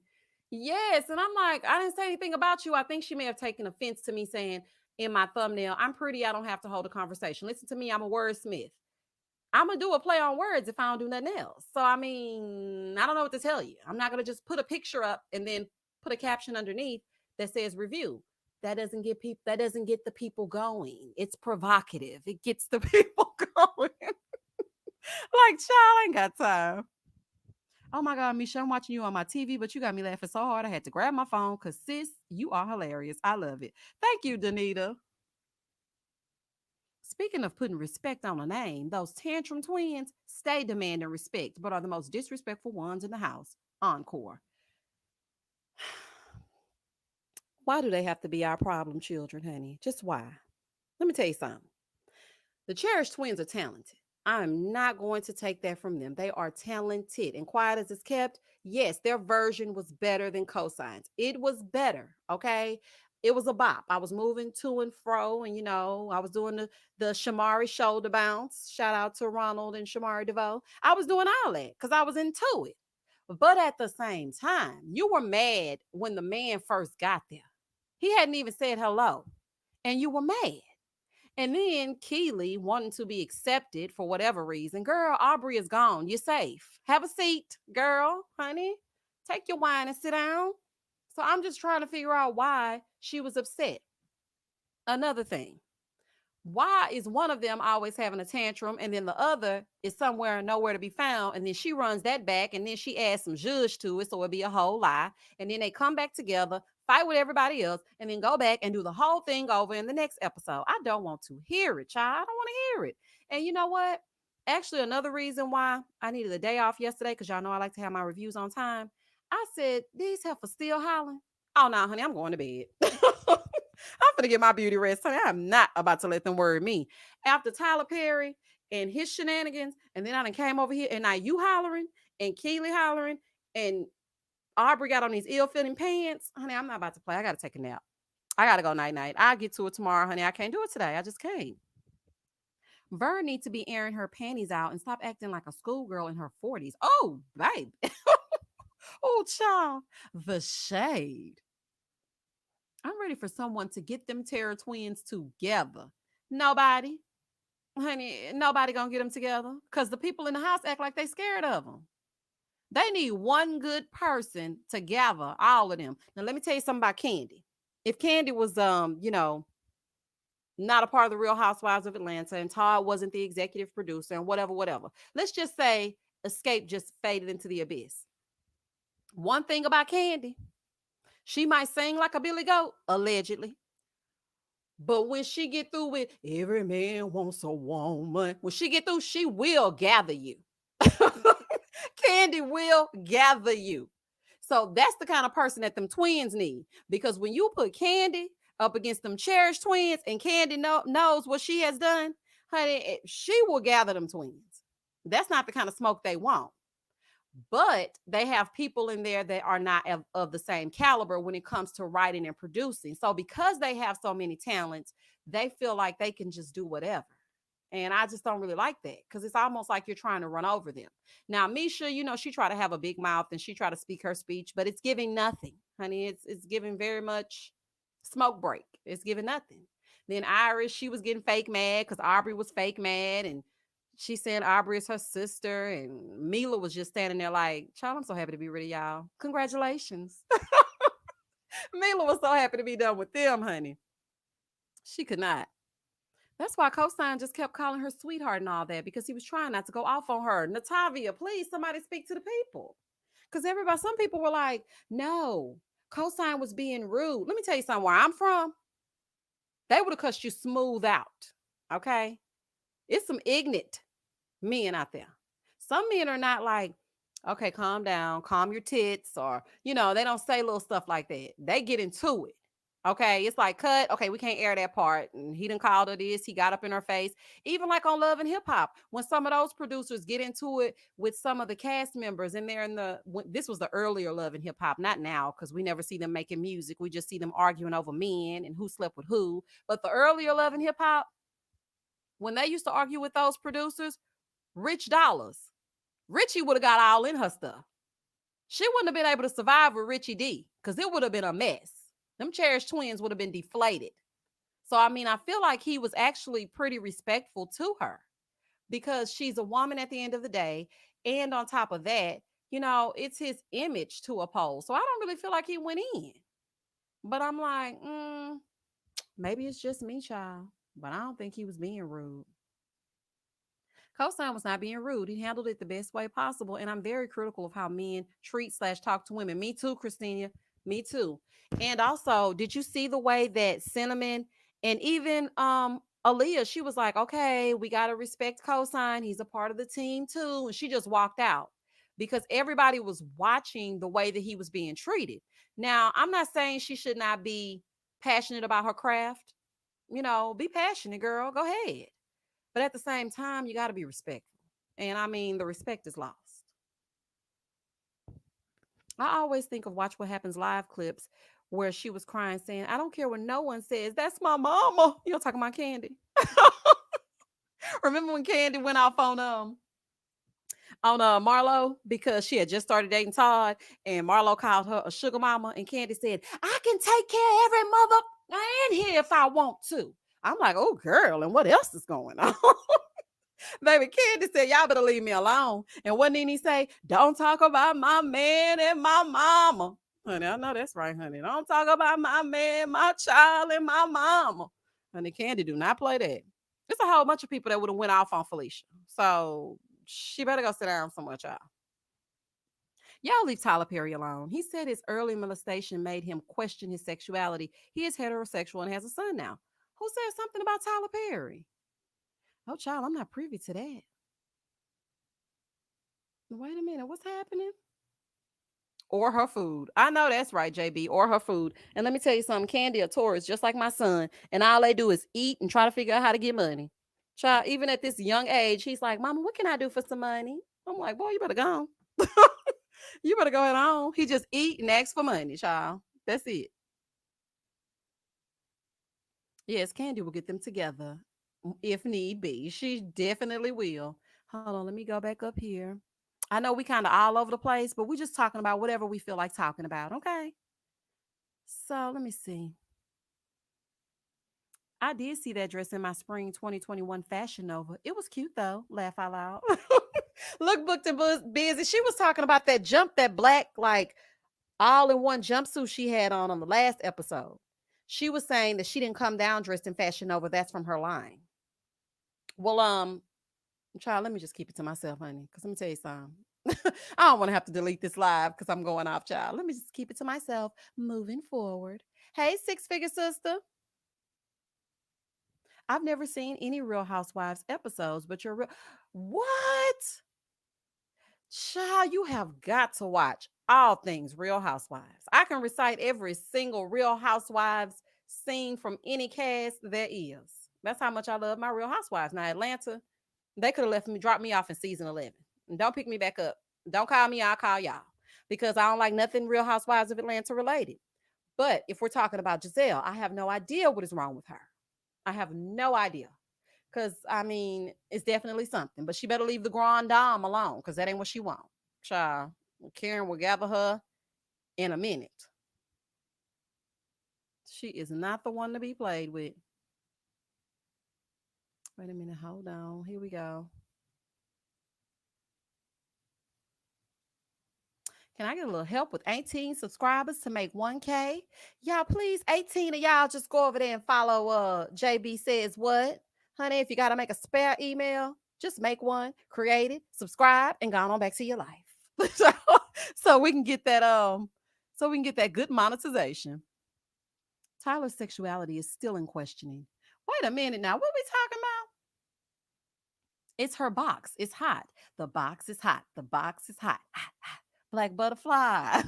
Yes. And I'm like, I didn't say anything about you. I think she may have taken offense to me saying in my thumbnail, I'm pretty. I don't have to hold a conversation. Listen to me. I'm a wordsmith. I'm going to do a play on words if I don't do nothing else. So, I mean, I don't know what to tell you. I'm not going to just put a picture up and then put a caption underneath that says review. That doesn't get people, that doesn't get the people going. It's provocative. It gets the people going. Like, child, I ain't got time. Oh my God, Misha, I'm watching you on my TV, but you got me laughing so hard I had to grab my phone because, sis, you are hilarious. I love it. Thank you, Danita. Speaking of putting respect on a name, those tantrum twins stay demanding respect, but are the most disrespectful ones in the house. Encore. Why do they have to be our problem children, honey? Just why? Let me tell you something. The Cherished twins are talented. I'm not going to take that from them. They are talented. And quiet as it's kept, yes, their version was better than Cosign's. It was better, okay? It was a bop. I was moving to and fro, and I was doing the Shamari shoulder bounce. Shout out to Ronald and Shamari DeVoe. I was doing all that because I was into it. But at the same time, you were mad when the man first got there. He hadn't even said hello, and you were mad. And then Keely wanting to be accepted for whatever reason. Girl, Aubrey is gone. You're safe. Have a seat, girl, honey. Take your wine and sit down. So I'm just trying to figure out why she was upset. Another thing, why is one of them always having a tantrum and then the other is somewhere nowhere to be found, and then she runs that back and then she adds some zhuzh to it, so it'll be a whole lie, and then they come back together, fight with everybody else, and then go back and do the whole thing over in the next episode? I don't want to hear it, child. I don't want to hear it. And you know what, actually another reason why I needed a day off yesterday, because y'all know I like to have my reviews on time, I said, these heifers still hollering. Oh no, honey, I'm going to bed. I'm gonna get my beauty rest, honey. I'm not about to let them worry me. After Tyler Perry and his shenanigans, and then I done came over here, and now you hollering, and Keely hollering, and Aubrey got on these ill-fitting pants. Honey, I'm not about to play. I gotta take a nap. I gotta go night-night. I'll get to it tomorrow, honey. I can't do it today. I just can't. Vern needs to be airing her panties out and stop acting like a schoolgirl in her 40s. Oh, babe. Oh, child. The shade. I'm ready for someone to get them Terror twins together. Nobody. Honey, nobody gonna get them together because the people in the house act like they scared of them. They need one good person to gather all of them. Now, let me tell you something about Candy. If Candy was, not a part of the Real Housewives of Atlanta, and Todd wasn't the executive producer, and whatever. Let's just say Escape just faded into the abyss. One thing about Candy, she might sing like a Billy Goat, allegedly. But when she get through with every man wants a woman, when she get through, she will gather you. Candy will gather you. So that's the kind of person that them twins need. Because when you put Candy up against them Cherished twins, and Candy knows what she has done, honey, she will gather them twins. That's not the kind of smoke they want. But they have people in there that are not of the same caliber when it comes to writing and producing. So because they have so many talents, they feel like they can just do whatever. And I just don't really like that, because it's almost like you're trying to run over them. Now, Misha, she try to have a big mouth and she try to speak her speech, but it's giving nothing, honey. It's giving very much smoke break. It's giving nothing. Then Iris, she was getting fake mad because Aubrey was fake mad, and she said Aubrey is her sister, and Mila was just standing there like, child, I'm so happy to be rid of y'all. Congratulations. Mila was so happy to be done with them, honey. She could not. That's why Cosign just kept calling her sweetheart and all that, because he was trying not to go off on her. Natavia, please, somebody speak to the people. Because some people were like, no, Cosign was being rude. Let me tell you something, where I'm from, they would have cussed you smooth out. Okay? It's some ignorant men out there. Some men are not like, okay, calm down, calm your tits, or, they don't say little stuff like that. They get into it. Okay, it's like, cut. Okay, we can't air that part. And he done called her this. He got up in her face. Even like on Love and Hip Hop, when some of those producers get into it with some of the cast members, and they're this was the earlier Love and Hip Hop, not now, because we never see them making music. We just see them arguing over men and who slept with who. But the earlier Love and Hip Hop, when they used to argue with those producers, Rich Dollars, Richie would have got all in her stuff. She wouldn't have been able to survive with Richie D, because it would have been a mess. Them Cherished twins would have been deflated. So, I mean, I feel like he was actually pretty respectful to her, because she's a woman at the end of the day. And on top of that, it's his image to uphold. So I don't really feel like he went in. But I'm like, maybe it's just me, child. But I don't think he was being rude. Cosign was not being rude. He handled it the best way possible. And I'm very critical of how men treat/talk to women. Me too, Christina. Me too. And also, did you see the way that Cinnamon and even Aaliyah, she was like, okay, we got to respect Cosign. He's a part of the team too. And she just walked out because everybody was watching the way that he was being treated. Now, I'm not saying she should not be passionate about her craft. Be passionate, girl. Go ahead. But at the same time, you got to be respectful. And I mean, the respect is lost. I always think of Watch What Happens live clips where she was crying, saying, "I don't care what no one says. That's my mama." You're talking about Candy. Remember when Candy went off on Marlo because she had just started dating Todd, and Marlo called her a sugar mama, and Candy said, "I can take care of every mother in here if I want to." I'm like, "Oh, girl, and what else is going on?" Baby, Candy said, "Y'all better leave me alone." And what did he say? "Don't talk about my man and my mama." Honey, I know that's right, honey. Don't talk about my man, my child, and my mama. Honey, Candy do not play that. It's a whole bunch of people that would have went off on Felicia. So she better go sit down somewhere, child. Y'all leave Tyler Perry alone. He said his early molestation made him question his sexuality. He is heterosexual and has a son now. Who said something about Tyler Perry? Oh, child, I'm not privy to that. Wait a minute, what's happening? Or her food. I know that's right, JB, or her food. And let me tell you something, Candy a tourist, just like my son. And all they do is eat and try to figure out how to get money. Child, even at this young age, he's like, "Mama, what can I do for some money?" I'm like, "Boy, you better go on." You better go ahead on. He just eat and ask for money, child. That's it. Yes, Candy will get them together if need be. She definitely will. Hold on, let me go back up here. I know we kind of all over the place, but we're just talking about whatever we feel like talking about. Okay. So let me see. I did see that dress in my spring 2021 Fashion Nova. It was cute though. Laugh out loud. Look, booked and busy. She was talking about that jump, that black, like all in one jumpsuit she had on the last episode. She was saying that she didn't come down dressed in Fashion Nova. That's from her line. Well, child, let me just keep it to myself, honey. Because let me tell you something. I don't want to have to delete this live because I'm going off, child. Let me just keep it to myself moving forward. Hey, six figure sister. I've never seen any Real Housewives episodes, but you're real. What? Child, you have got to watch all things Real Housewives. I can recite every single Real Housewives scene from any cast there is. That's how much I love my Real Housewives. Now, Atlanta, they could have left me, dropped me off in season 11. And don't pick me back up. Don't call me, I'll call y'all. Because I don't like nothing Real Housewives of Atlanta related. But if we're talking about Giselle, I have no idea what is wrong with her. I have no idea. Because, I mean, it's definitely something. But she better leave the Grand Dame alone because that ain't what she wants. Child, Karen will gather her in a minute. She is not the one to be played with. Wait a minute. Hold on. Here we go. Can I get a little help with 18 subscribers to make 1K? Y'all, please, 18 of y'all just go over there and follow JB Says What. Honey, if you got to make a spare email, just make one, create it, subscribe, and go on back to your life. so we can get that good monetization. Tyler's sexuality is still in questioning. Wait a minute now. What we talking about? It's her box. It's hot. The box is hot. The box is hot. Hot, hot. Black butterfly.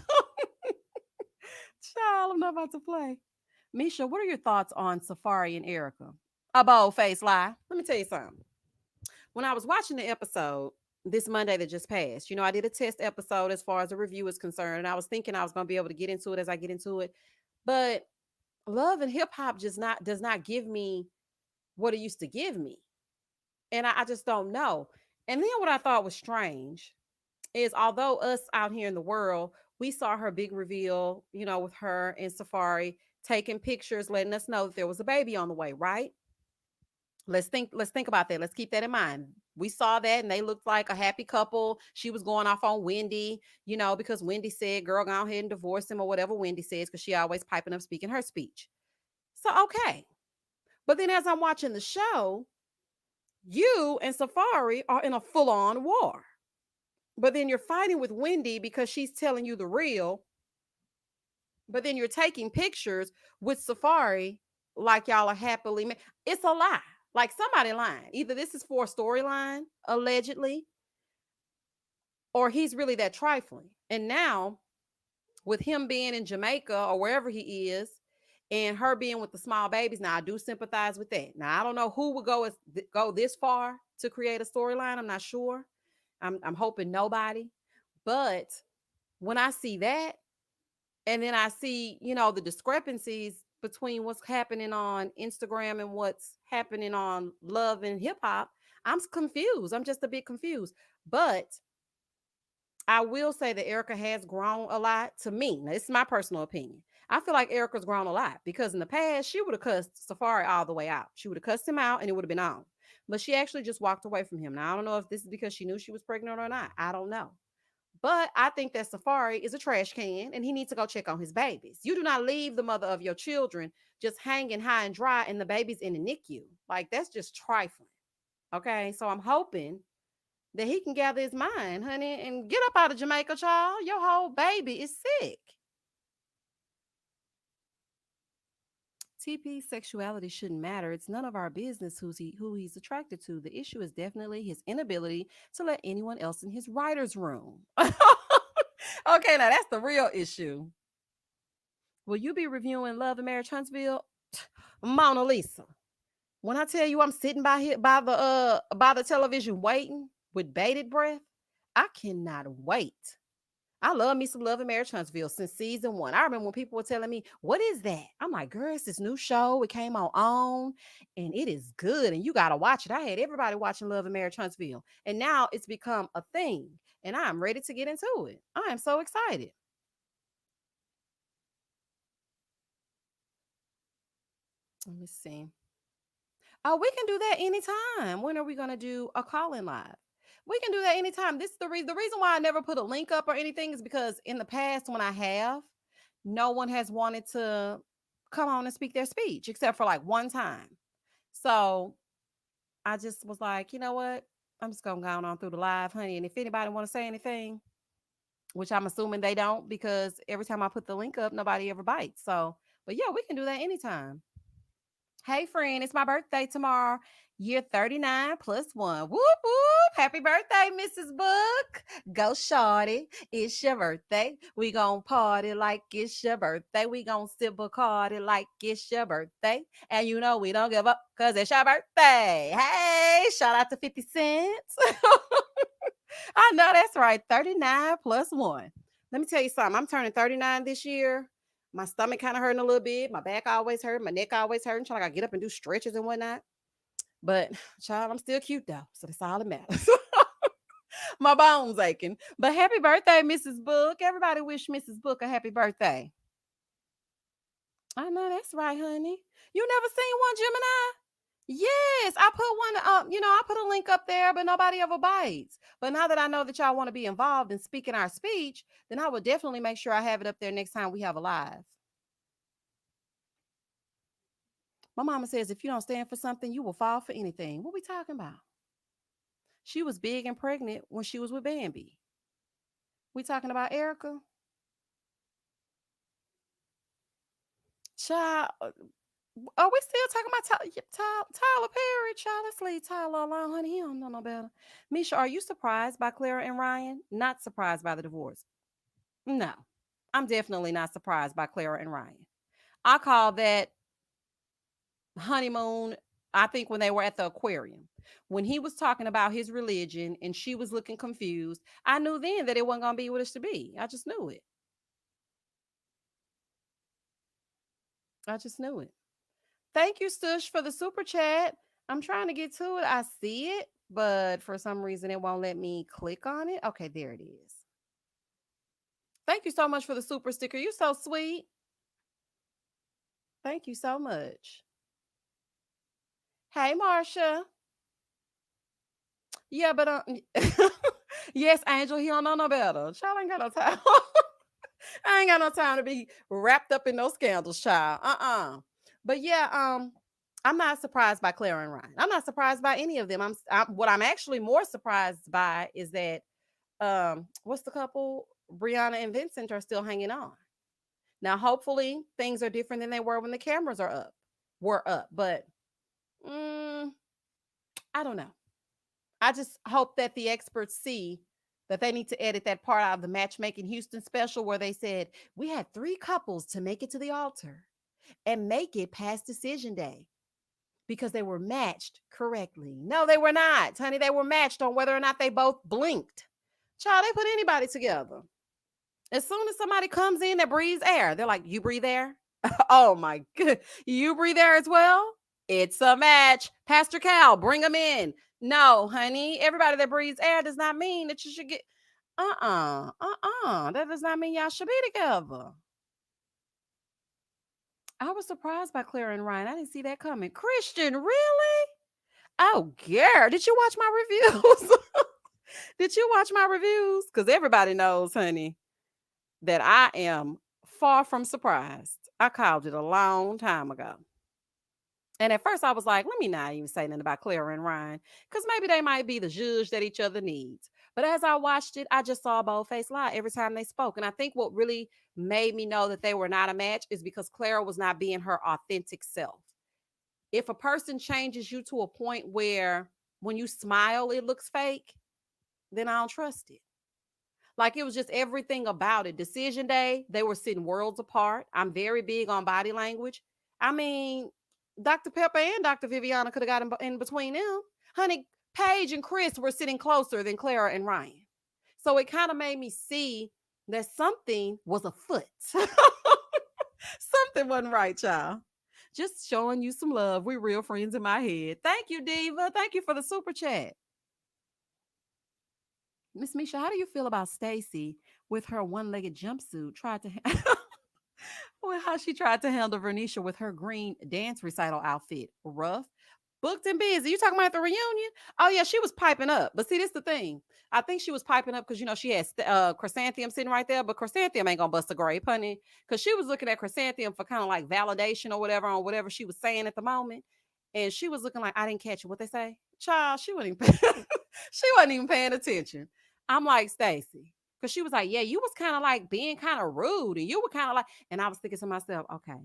Child, I'm not about to play. Misha, what are your thoughts on Safari and Erica? A bold face lie. Let me tell you something. When I was watching the episode this Monday that just passed, I did a test episode as far as the review is concerned, and I was thinking I was going to be able to get into it as I get into it. But love and hip hop just not does not give me what it used to give me. And I just don't know. And then what I thought was strange is although us out here in the world, we saw her big reveal, with her and Safari taking pictures, letting us know that there was a baby on the way, right? Let's think about that. Let's keep that in mind. We saw that and they looked like a happy couple. She was going off on Wendy, because Wendy said, "Girl, go ahead and divorce him," or whatever Wendy says, because she always piping up speaking her speech. So okay. But then as I'm watching the show, you and Safari are in a full-on war. But then you're fighting with Wendy because she's telling you the real. But then you're taking pictures with Safari like y'all are happily It's a lie. Like somebody lying. Either this is for a storyline, allegedly, or he's really that trifling. And now, with him being in Jamaica or wherever he is, and her being with the small babies, now I do sympathize with that. Now I don't know who would go this far to create a storyline. I'm not sure. I'm hoping nobody. But when I see that, And then I see, the discrepancies between what's happening on Instagram and what's happening on Love and Hip Hop. I'm confused. I'm just a bit confused. But I will say that Erica has grown a lot to me. Now, this is my personal opinion. I feel like Erica's grown a lot because in the past, she would have cussed Safari all the way out. She would have cussed him out and it would have been on. But she actually just walked away from him. Now, I don't know if this is because she knew she was pregnant or not. I don't know. But I think that Safari is a trash can and he needs to go check on his babies. You do not leave the mother of your children just hanging high and dry and the baby's in the NICU. Like, that's just trifling. Okay. So I'm hoping that he can gather his mind, honey, and get up out of Jamaica, child. Your whole baby is sick. TP's sexuality shouldn't matter. It's none of our business who he's attracted to. The issue is definitely his inability to let anyone else in his writer's room. Okay, now that's the real issue. Will you be reviewing Love and Marriage Huntsville? Mona Lisa. When I tell you I'm sitting by here by the television waiting with bated breath, I cannot wait. I love me some Love and Marriage Huntsville since season 1. I remember when people were telling me, "What is that?" I'm like, "Girl, it's this new show. It came on, and it is good, and you gotta watch it." I had everybody watching Love and Marriage Huntsville, and now it's become a thing, and I am ready to get into it. I am so excited. Let me see. Oh, we can do that anytime. When are we gonna do a call-in live? We can do that anytime. This is the reason. The reason why I never put a link up or anything is because in the past, when I have, no one has wanted to come on and speak their speech except for like one time. So I just was like, you know what? I'm just gonna go on through the live, honey. And if anybody want to say anything, which I'm assuming they don't, because every time I put the link up, nobody ever bites. So, but yeah, we can do that anytime. Hey, friend, it's my birthday tomorrow. Year 39 plus one. Whoop, whoop. Happy birthday, Mrs. Book. Go, shorty. It's your birthday. We gon' party like it's your birthday. We gon' sip Bacardi like it's your birthday. And you know we don't give up because it's your birthday. Hey, shout out to 50 cents. I know that's right. 39 plus one. Let me tell you something. I'm turning 39 this year. My stomach kind of hurting a little bit. My back always hurt. My neck always hurting. Trying to get up and do stretches and whatnot. But child, I'm still cute though. So that's all that matters. My bones aching. But happy birthday, Mrs. Book. Everybody wish Mrs. Book a happy birthday. I know that's right, honey. You never seen one, Gemini? Yes, I put one up. I put a link up there, but nobody ever bites. But now that I know that y'all want to be involved in speaking our speech, then I will definitely make sure I have it up there next time we have a live. My mama says if you don't stand for something, you will fall for anything. What we talking about? She was big and pregnant when she was with Bambi. We talking about Erica? Child, are we still talking about Tyler Perry? Child, let's leave Tyler alone, honey. He don't know no better. Misha, are you surprised by Clara and Ryan? Not surprised by the divorce. No, I'm definitely not surprised by Clara and Ryan. I call that honeymoon. I think when they were at the aquarium, when he was talking about his religion and she was looking confused, I knew then that it wasn't going to be what it should be. I just knew it. I just knew it. Thank you, Stush, for the super chat. I'm trying to get to it. I see it, but for some reason it won't let me click on it. Okay, there it is. Thank you so much for the super sticker. You're so sweet. Thank you so much. Hey, Marsha. Yeah, but yes, Angel, he don't know no better. Child ain't got no time. I ain't got no time to be wrapped up in those scandals, child. But yeah, I'm not surprised by Clara and Ryan. I'm not surprised by any of them. What I'm actually more surprised by is that what's the couple? Brianna and Vincent are still hanging on. Now, hopefully, things are different than they were when the cameras were up. But I don't know. I just hope that the experts see that they need to edit that part out of the Matchmaking Houston special where they said we had 3 couples to make it to the altar and make it past decision day because they were matched correctly. No, they were not, honey. They were matched on whether or not they both blinked. Child, they put anybody together. As soon as somebody comes in that breathes air, they're like, "You breathe air?" Oh my good. You breathe air as well? It's a match. Pastor Cal, bring them in. No, honey. Everybody that breathes air does not mean that you should get That does not mean y'all should be together. I was surprised by Clara and Ryan. I didn't see that coming. Christian, really? Oh, girl. Did you watch my reviews? Did you watch my reviews? Because everybody knows, honey, that I am far from surprised. I called it a long time ago. And at first I was like, let me not even say nothing about Clara and Ryan, because maybe they might be the judge that each other needs. But as I watched it, I just saw a bold-faced lie every time they spoke. And I think what really made me know that they were not a match is because Clara was not being her authentic self. If a person changes you to a point where when you smile, it looks fake, then I don't trust it. Like it was just everything about it. Decision day, they were sitting worlds apart. I'm very big on body language. I mean, Dr. Pepper and Dr. Viviana could have got in between them. Honey, Paige and Chris were sitting closer than Clara and Ryan. So it kind of made me see that something was afoot. Something wasn't right, y'all. Just showing you some love. We're real friends in my head. Thank you, Diva. Thank you for the super chat. Miss Misha, how do you feel about Stacy with her one-legged jumpsuit? Well, how she tried to handle Vernisha with her green dance recital outfit. Rough. Booked and busy. You talking about the reunion? Oh, yeah, she was piping up. But see, this is the thing. I think she was piping up because, she had Chrysanthemum sitting right there, but Chrysanthemum ain't going to bust a grape, honey, because she was looking at Chrysanthemum for kind of like validation or whatever on whatever she was saying at the moment. And she was looking like, I didn't catch it. What they say? Child, she wasn't even she wasn't even paying attention. I'm like, Stacy, because she was like, yeah, you was kind of like being kind of rude. And you were kind of like, and I was thinking to myself, okay,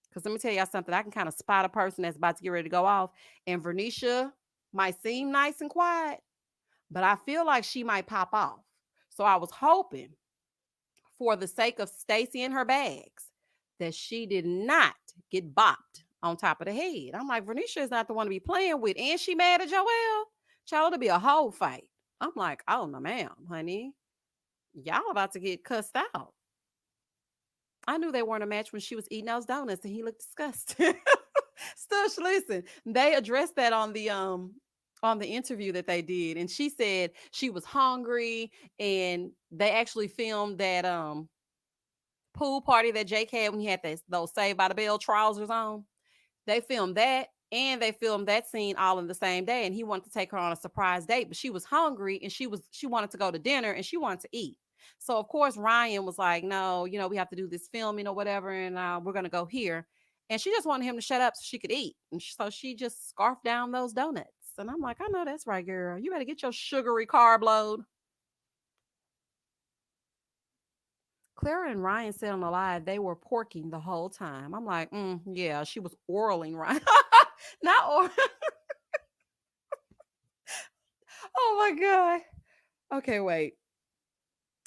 because let me tell y'all something. I can kind of spot a person that's about to get ready to go off. And Vernisha might seem nice and quiet, but I feel like she might pop off. So I was hoping, for the sake of Stacy and her bags, that she did not get bopped on top of the head. I'm like, Vernisha is not the one to be playing with. And she mad at Joelle. Child, it'll be a whole fight. I'm like, oh, no, ma'am, honey. Y'all about to get cussed out. I knew they weren't a match when she was eating those donuts and he looked disgusted. Stush, listen, they addressed that on the interview that they did, and she said she was hungry, and they actually filmed that pool party that Jake had when he had those Saved by the Bell trousers on. They filmed that, and they filmed that scene all in the same day, and he wanted to take her on a surprise date, but she was hungry and she wanted to go to dinner and she wanted to eat. So of course Ryan was like, no, we have to do this filming or whatever, and we're gonna go here. And she just wanted him to shut up so she could eat. And so she just scarfed down those donuts. And I'm like, I know that's right, girl. You better get your sugary carb load. Clara and Ryan said on the live they were porking the whole time. I'm like, yeah, she was oraling Ryan. Not or. Oh my God. Okay, wait.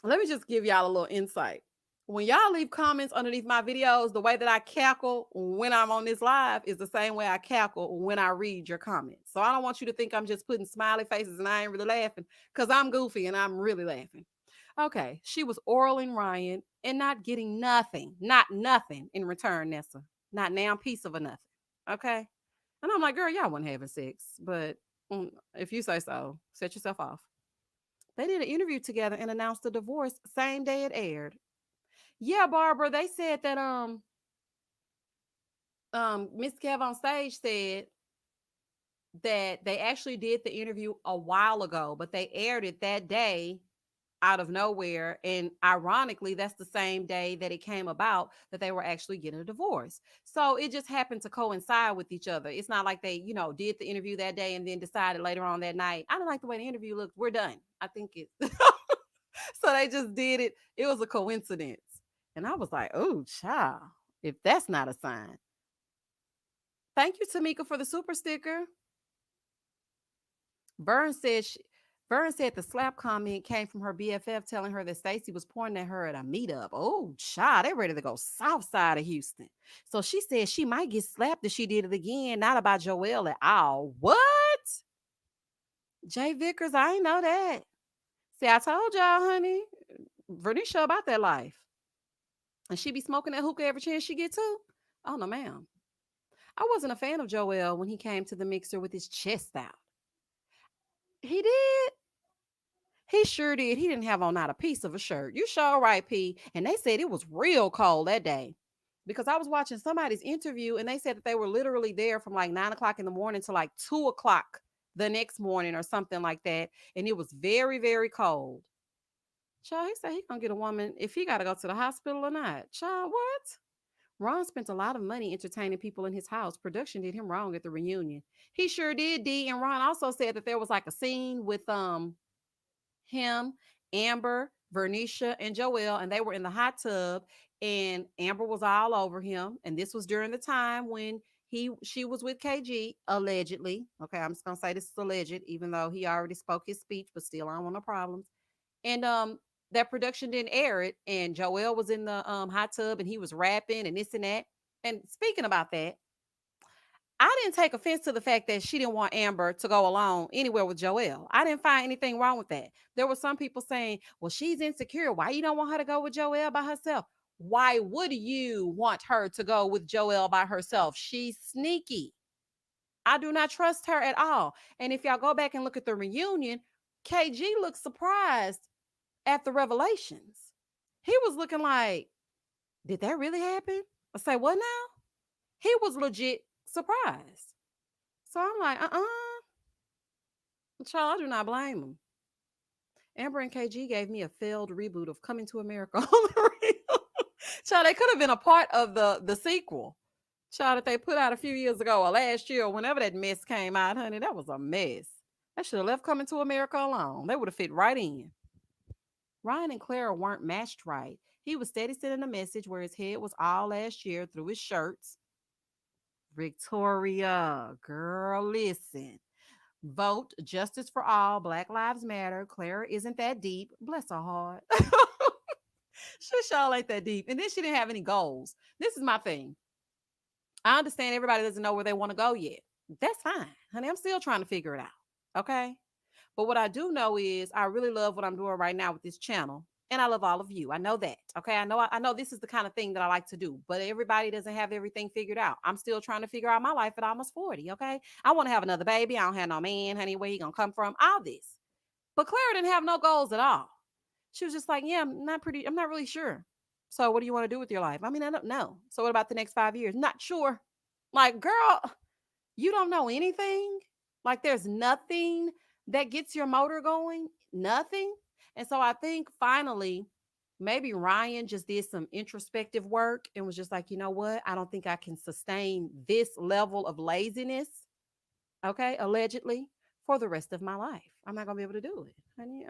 Let me just give y'all a little insight. When y'all leave comments underneath my videos, the way that I cackle when I'm on this live is the same way I cackle when I read your comments. So I don't want you to think I'm just putting smiley faces and I ain't really laughing, because I'm goofy and I'm really laughing. Okay, she was oraling Ryan and not getting nothing, not nothing in return, Nessa. Not now piece of a nothing. Okay? And I'm like, girl, y'all wasn't having sex, but if you say so, set yourself off. They did an interview together and announced the divorce same day it aired. Yeah, Barbara, they said that Miss Kev on stage said that they actually did the interview a while ago, but they aired it that day out of nowhere. And ironically, that's the same day that it came about that they were actually getting a divorce. So it just happened to coincide with each other. It's not like they, did the interview that day and then decided later on that night, I don't like the way the interview looked. We're done. I think it. So they just did it. It was a coincidence. And I was like, oh, child, if that's not a sign. Thank you, Tamika, for the super sticker. Vern said the slap comment came from her BFF telling her that Stacy was pointing at her at a meetup. Oh, child, they ready to go south side of Houston. So she said she might get slapped if she did it again. Not about Joelle at all. What? Jay Vickers, I ain't know that. See, I told y'all, honey. Vernisha about that life. And she be smoking that hookah every chance she get to. Oh no, ma'am. I wasn't a fan of Joel when he came to the mixer with his chest out. He did. He sure did. He didn't have on not a piece of a shirt. You sure right, P. And they said it was real cold that day. Because I was watching somebody's interview and they said that they were literally there from like 9 o'clock in the morning to like 2 o'clock the next morning or something like that. And it was very, very cold. Child, he said he gonna get a woman if he gotta go to the hospital or not. Child, what? Ron spent a lot of money entertaining people in his house. Production did him wrong at the reunion. He sure did, D. And Ron also said that there was like a scene with him, Amber, Vernisha, and Joel, and they were in the hot tub, and Amber was all over him. And this was during the time when she was with KG, allegedly. Okay, I'm just gonna say this is alleged, even though he already spoke his speech, but still I don't want no problems. And that production didn't air it, and Joel was in the hot tub and he was rapping and this and that. And speaking about that, I didn't take offense to the fact that she didn't want Amber to go alone anywhere with Joel. I didn't find anything wrong with that. There were some people saying, well, she's insecure. Why you don't want her to go with Joel by herself? Why would you want her to go with Joel by herself? She's sneaky. I do not trust her at all. And if y'all go back and look at the reunion, KG looked surprised at the revelations. He was looking like, did that really happen? I say, what now? He was legit surprised. So I'm like, child, I do not blame him. Amber and KG gave me a failed reboot of Coming to America on the real. Child, they could have been a part of the sequel. Child, that they put out a few years ago or last year or whenever that mess came out, honey, that was a mess. I should have left Coming to America alone. They would have fit right in. Ryan and Clara weren't matched right. He was steady sending a message where his head was all last year through his shirts. Victoria, girl, listen. Vote justice for all. Black Lives Matter. Clara isn't that deep. Bless her heart. She y'all ain't that deep. And then she didn't have any goals. This is my thing. I understand everybody doesn't know where they want to go yet. That's fine, honey. I'm still trying to figure it out. Okay. But what I do know is I really love what I'm doing right now with this channel. And I love all of you. I know that. Okay. I know this is the kind of thing that I like to do, but everybody doesn't have everything figured out. I'm still trying to figure out my life at almost 40. Okay. I want to have another baby. I don't have no man, honey. Where you gonna come from? All this. But Clara didn't have no goals at all. She was just like, yeah, I'm not really sure. So what do you want to do with your life? I mean, I don't know. So what about the next 5 years? Not sure. Like, girl, you don't know anything. Like, there's nothing that gets your motor going. Nothing. And so I think finally, maybe Ryan just did some introspective work and was just like, you know what? I don't think I can sustain this level of laziness, okay, allegedly, for the rest of my life. I'm not going to be able to do it. Honey,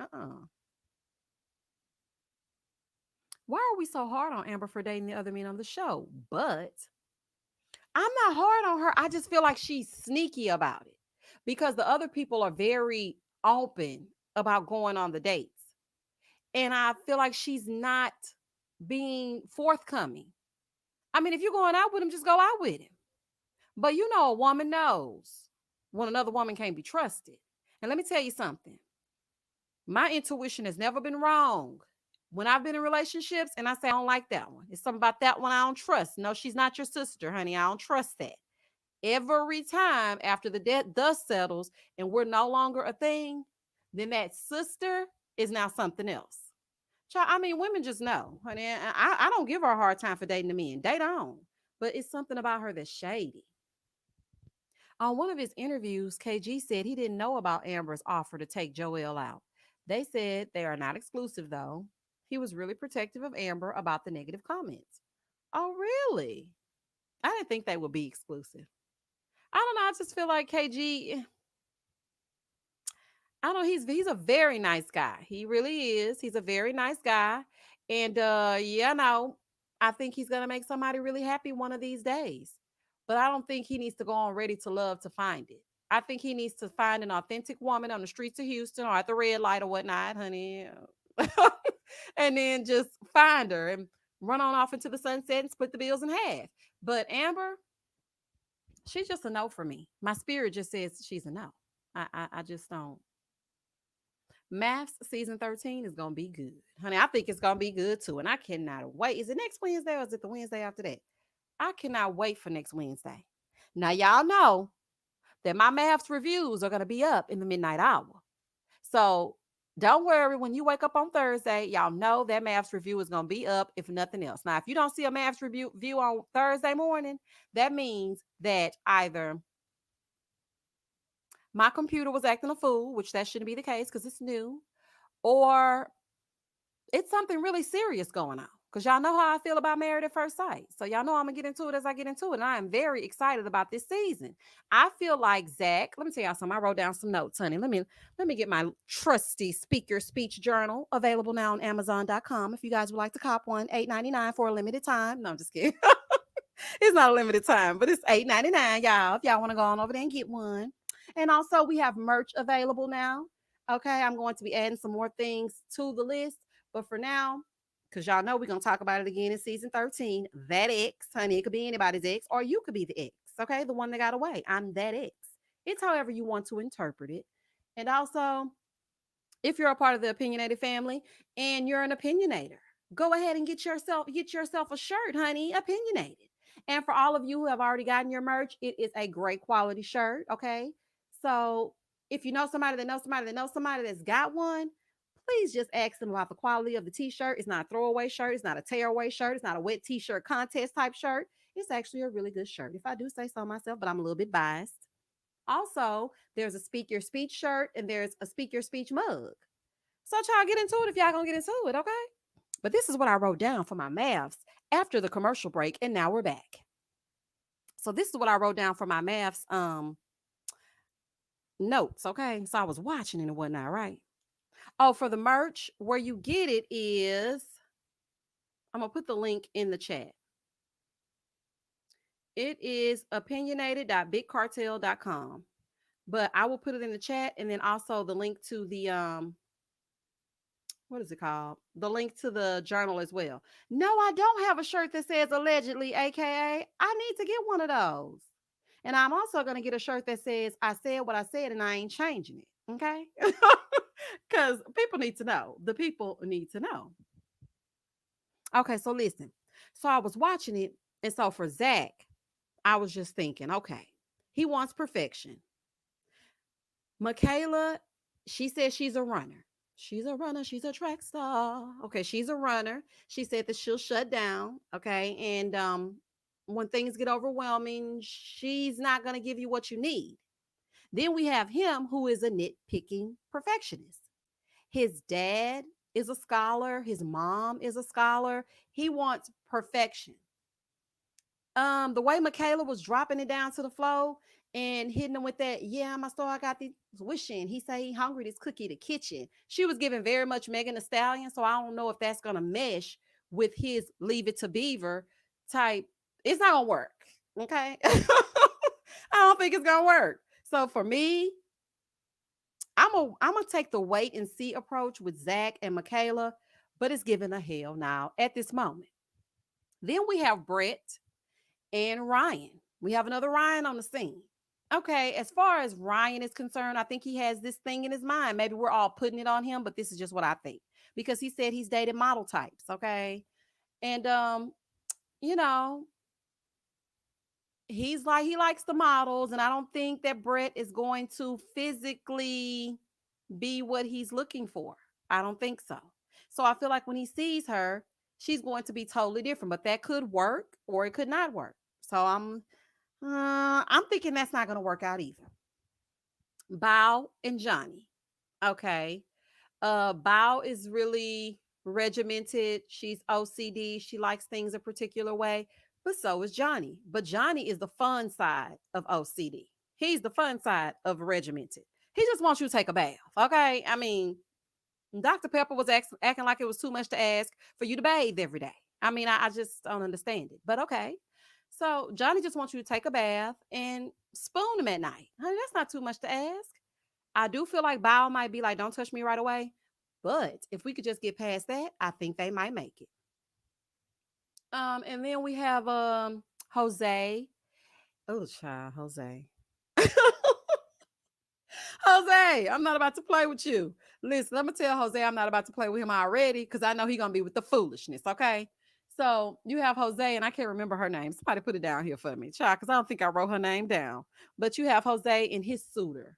Why are we so hard on Amber for dating the other men on the show? But I'm not hard on her. I just feel like she's sneaky about it because the other people are very open about going on the dates. And I feel like she's not being forthcoming. I mean, if you're going out with him, just go out with him. But you know, a woman knows when another woman can't be trusted. And let me tell you something. My intuition has never been wrong. When I've been in relationships and I say, I don't like that one, it's something about that one I don't trust. No, she's not your sister, honey. I don't trust that. Every time after the dust settles and we're no longer a thing, then that sister is now something else. I mean, women just know, honey. I don't give her a hard time for dating the men. Date on. But it's something about her that's shady. On one of his interviews, KG said he didn't know about Amber's offer to take Joel out. They said they are not exclusive, though. He was really protective of Amber about the negative comments. Oh, really? I didn't think they would be exclusive. I don't know. I just feel like KG, I don't know, he's a very nice guy. He really is. He's a very nice guy. And yeah, no, I think he's gonna make somebody really happy one of these days. But I don't think he needs to go on Ready to Love to find it. I think he needs to find an authentic woman on the streets of Houston or at the red light or whatnot, honey. And then just find her and run on off into the sunset and split the bills in half. But Amber, she's just a no for me. My spirit just says she's a no. I just don't. MAFS season 13 is gonna be good. Honey, I think it's gonna be good too. And I cannot wait. Is it next Wednesday or is it the Wednesday after that? I cannot wait for next Wednesday. Now, y'all know that my MAFS reviews are gonna be up in the midnight hour. So don't worry, when you wake up on Thursday, y'all know that MAFS review is going to be up, if nothing else. Now, if you don't see a MAFS review on Thursday morning, that means that either my computer was acting a fool, which that shouldn't be the case because it's new, or it's something really serious going on. Because y'all know how I feel about Married at First Sight. So y'all know I'm going to get into it as I get into it. And I am very excited about this season. I feel like Zach, let me tell y'all something. I wrote down some notes, honey. Let me get my trusty speaker speech journal available now on Amazon.com. If you guys would like to cop one, $8.99 for a limited time. No, I'm just kidding. It's not a limited time, but it's $8.99, y'all. If y'all want to go on over there and get one. And also, we have merch available now. Okay, I'm going to be adding some more things to the list. But for now, because y'all know we're going to talk about it again in season 13, that ex, honey, it could be anybody's ex, or you could be the ex, okay? The one that got away. I'm that ex. It's however you want to interpret it. And also, if you're a part of the opinionated family and you're an opinionator, go ahead and get yourself a shirt, honey, opinionated. And for all of you who have already gotten your merch, it is a great quality shirt, okay? So if you know somebody that knows somebody that knows somebody that's got one, please just ask them about the quality of the t-shirt. It's not a throwaway shirt, it's not a tearaway shirt, it's not a wet t-shirt contest type shirt. It's actually a really good shirt, if I do say so myself, but I'm a little bit biased. Also, there's a Speak Your Speech shirt and there's a Speak Your Speech mug. So y'all get into it if y'all gonna get into it, okay? But this is what I wrote down for my maths after the commercial break, and now we're back. So this is what I wrote down for my maths notes, okay? So I was watching it and whatnot, right? Oh, for the merch, where you get it is, I'm gonna put the link in the chat. It is opinionated.bigcartel.com. But I will put it in the chat and then also the link to the what is it called? The link to the journal as well. No, I don't have a shirt that says allegedly, aka I need to get one of those. And I'm also going to get a shirt that says I said what I said and I ain't changing it. Okay? Cuz people need to know. The people need to know. Okay, so listen. So I was watching it and so for Zach, I was just thinking, okay, he wants perfection. Michaela, she says she's a runner. She's a runner. She's a track star. Okay, she's a runner. She said that she'll shut down. Okay, and when things get overwhelming, she's not going to give you what you need. Then we have him, who is a nitpicking perfectionist. His dad is a scholar. His mom is a scholar. He wants perfection. The way Michaela was dropping it down to the flow and hitting him with that, yeah, my store, I got these wishing. He say he hungry, this cookie, the kitchen. She was giving very much Megan Thee Stallion, so I don't know if that's gonna mesh with his Leave It to Beaver type. It's not gonna work. Okay. I don't think it's gonna work. So for me, I'm gonna take the wait and see approach with Zach and Michaela, but it's giving a hell now at this moment. Then we have Brett and Ryan. We have another Ryan on the scene. Okay, as far as Ryan is concerned, I think he has this thing in his mind. Maybe we're all putting it on him, but this is just what I think. Because he said he's dated model types, okay? And you know, he's like he likes the models, and I don't think that Brett is going to physically be what he's looking for. I don't think so. So I feel like when he sees her, she's going to be totally different, but that could work or it could not work. So I'm thinking that's not going to work out either. Bao and Johnny. Okay. Bao is really regimented. She's OCD. She likes things a particular way, but so is Johnny. But Johnny is the fun side of OCD. He's the fun side of regimented. He just wants you to take a bath. Okay. I mean, Dr. Pepper was acting like it was too much to ask for you to bathe every day. I mean, I just don't understand it. But okay. So Johnny just wants you to take a bath and spoon him at night. Honey, that's not too much to ask. I do feel like Bao might be like, don't touch me right away. But if we could just get past that, I think they might make it. And then we have Jose. Oh, child, Jose. Jose, I'm not about to play with you. Listen, I'm gonna tell Jose I'm not about to play with him already because I know he's gonna be with the foolishness. Okay. So you have Jose, and I can't remember her name. Somebody put it down here for me, child, because I don't think I wrote her name down. But you have Jose and his suitor.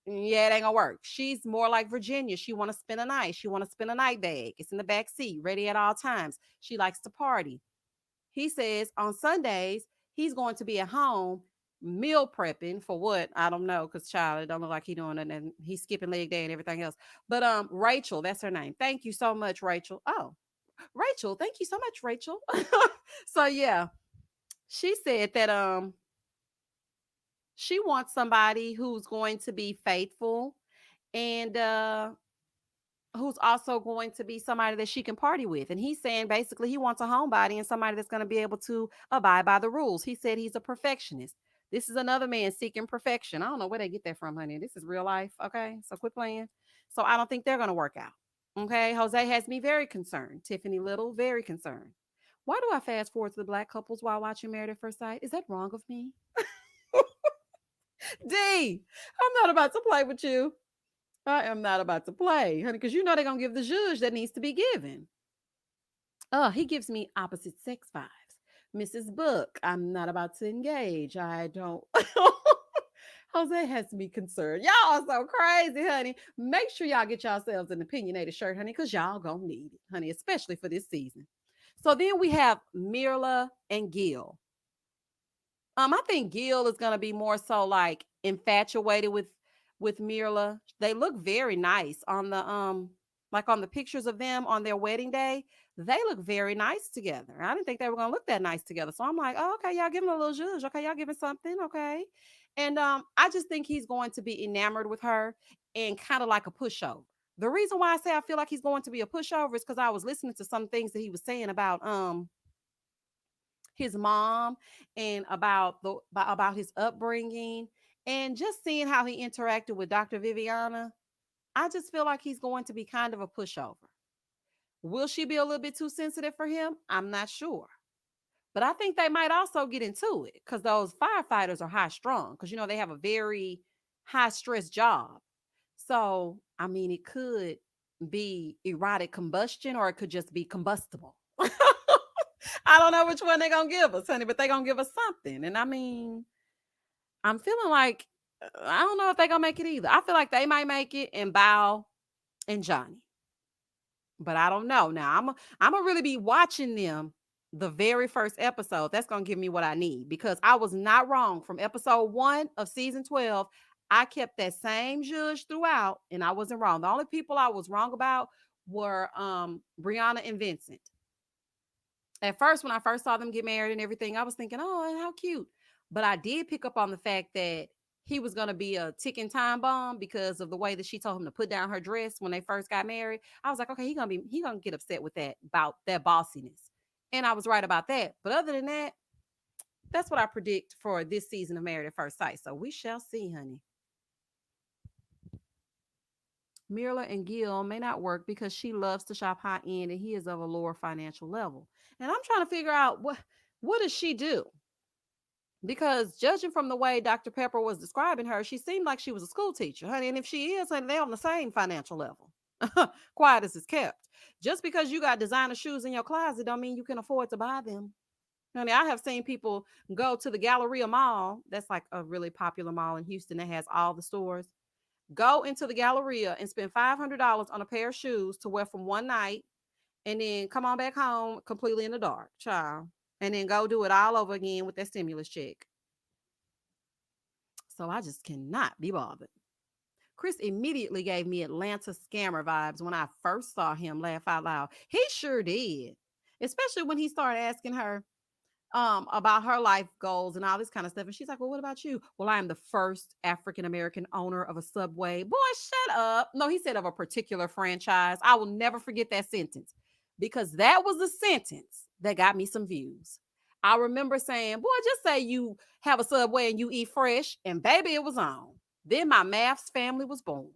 Yeah, it ain't gonna work. She's more like Virginia. She want to spend a night. She want to spend a night bag. It's in the back seat, ready at all times. She likes to party. He says on Sundays he's going to be at home meal prepping for what I don't know because child it don't look like he doing it and he's skipping leg day and everything else. But Rachel, that's her name. Thank you so much, Rachel. Oh, Rachel, thank you so much, Rachel. So yeah, she said that she wants somebody who's going to be faithful and who's also going to be somebody that she can party with. And he's saying basically he wants a homebody and somebody that's going to be able to abide by the rules. He said he's a perfectionist. This is another man seeking perfection. I don't know where they get that from, honey. This is real life. Okay. So quit playing. So I don't think they're going to work out. Okay. Jose has me very concerned. Tiffany Little, very concerned. Why do I fast forward to the black couples while watching Married at First Sight? Is that wrong of me? D, I'm not about to play with you. I am not about to play, honey, because you know they're gonna give the judge that needs to be given. Oh, he gives me opposite sex vibes. Mrs. Book, I'm not about to engage. I don't. Jose has me concerned. Y'all are so crazy, honey. Make sure y'all get yourselves an opinionated shirt, honey, because y'all gonna need it, honey, especially for this season. So then we have Mirla and Gill. I think Gil is gonna be more so like infatuated with Mirla. They look very nice on the like on the pictures of them on their wedding day. They look very nice together. I didn't think they were gonna look that nice together. So I'm like, oh, okay, y'all giving a little zhuzh. Okay, y'all giving something. Okay. And I just think he's going to be enamored with her and kind of like a pushover. The reason why I say I feel like he's going to be a pushover is because I was listening to some things that he was saying about his mom and about his upbringing and just seeing how he interacted with Dr. Viviana. I just feel like he's going to be kind of a pushover. Will she be a little bit too sensitive for him? I'm not sure. But I think they might also get into it because those firefighters are high strung because, they have a very high stress job. So, I mean, it could be erotic combustion or it could just be combustible. I don't know which one they're going to give us, honey, but they're going to give us something. And I mean, I'm feeling like, I don't know if they're going to make it either. I feel like they might make it and Bow and Johnny. But I don't know. Now I'm gonna really be watching them the very first episode. That's gonna give me what I need because I was not wrong from episode 1 of season 12. I kept that same judge throughout, and I wasn't wrong. The only people I was wrong about were Brianna and Vincent. At first, when I first saw them get married and everything, I was thinking, oh, how cute. But I did pick up on the fact that he was going to be a ticking time bomb because of the way that she told him to put down her dress when they first got married. I was like, okay, he gonna get upset with that about that bossiness. And I was right about that. But other than that, that's what I predict for this season of Married at First Sight. So we shall see, honey. Mirla and Gil may not work because she loves to shop high end and he is of a lower financial level. And I'm trying to figure out what does she do? Because judging from the way Dr. Pepper was describing her, she seemed like she was a school teacher, honey. And if she is, honey, they're on the same financial level. Quiet as it's kept. Just because you got designer shoes in your closet don't mean you can afford to buy them. Honey, I have seen people go to the Galleria Mall. That's like a really popular mall in Houston that has all the stores. Go into the Galleria and spend $500 on a pair of shoes to wear from one night and then come on back home completely in the dark, child. And then go do it all over again with that stimulus check. So I just cannot be bothered. Chris immediately gave me Atlanta scammer vibes when I first saw him laugh out loud. He sure did. Especially when he started asking her about her life goals and all this kind of stuff. And she's like, well, what about you? Well, I am the first African American owner of a Subway. Boy, shut up. No, he said of a particular franchise. I will never forget that sentence because that was the sentence that got me some views. I remember saying, boy, just say you have a Subway and you eat fresh, and baby, it was on. Then my MAFS family was born.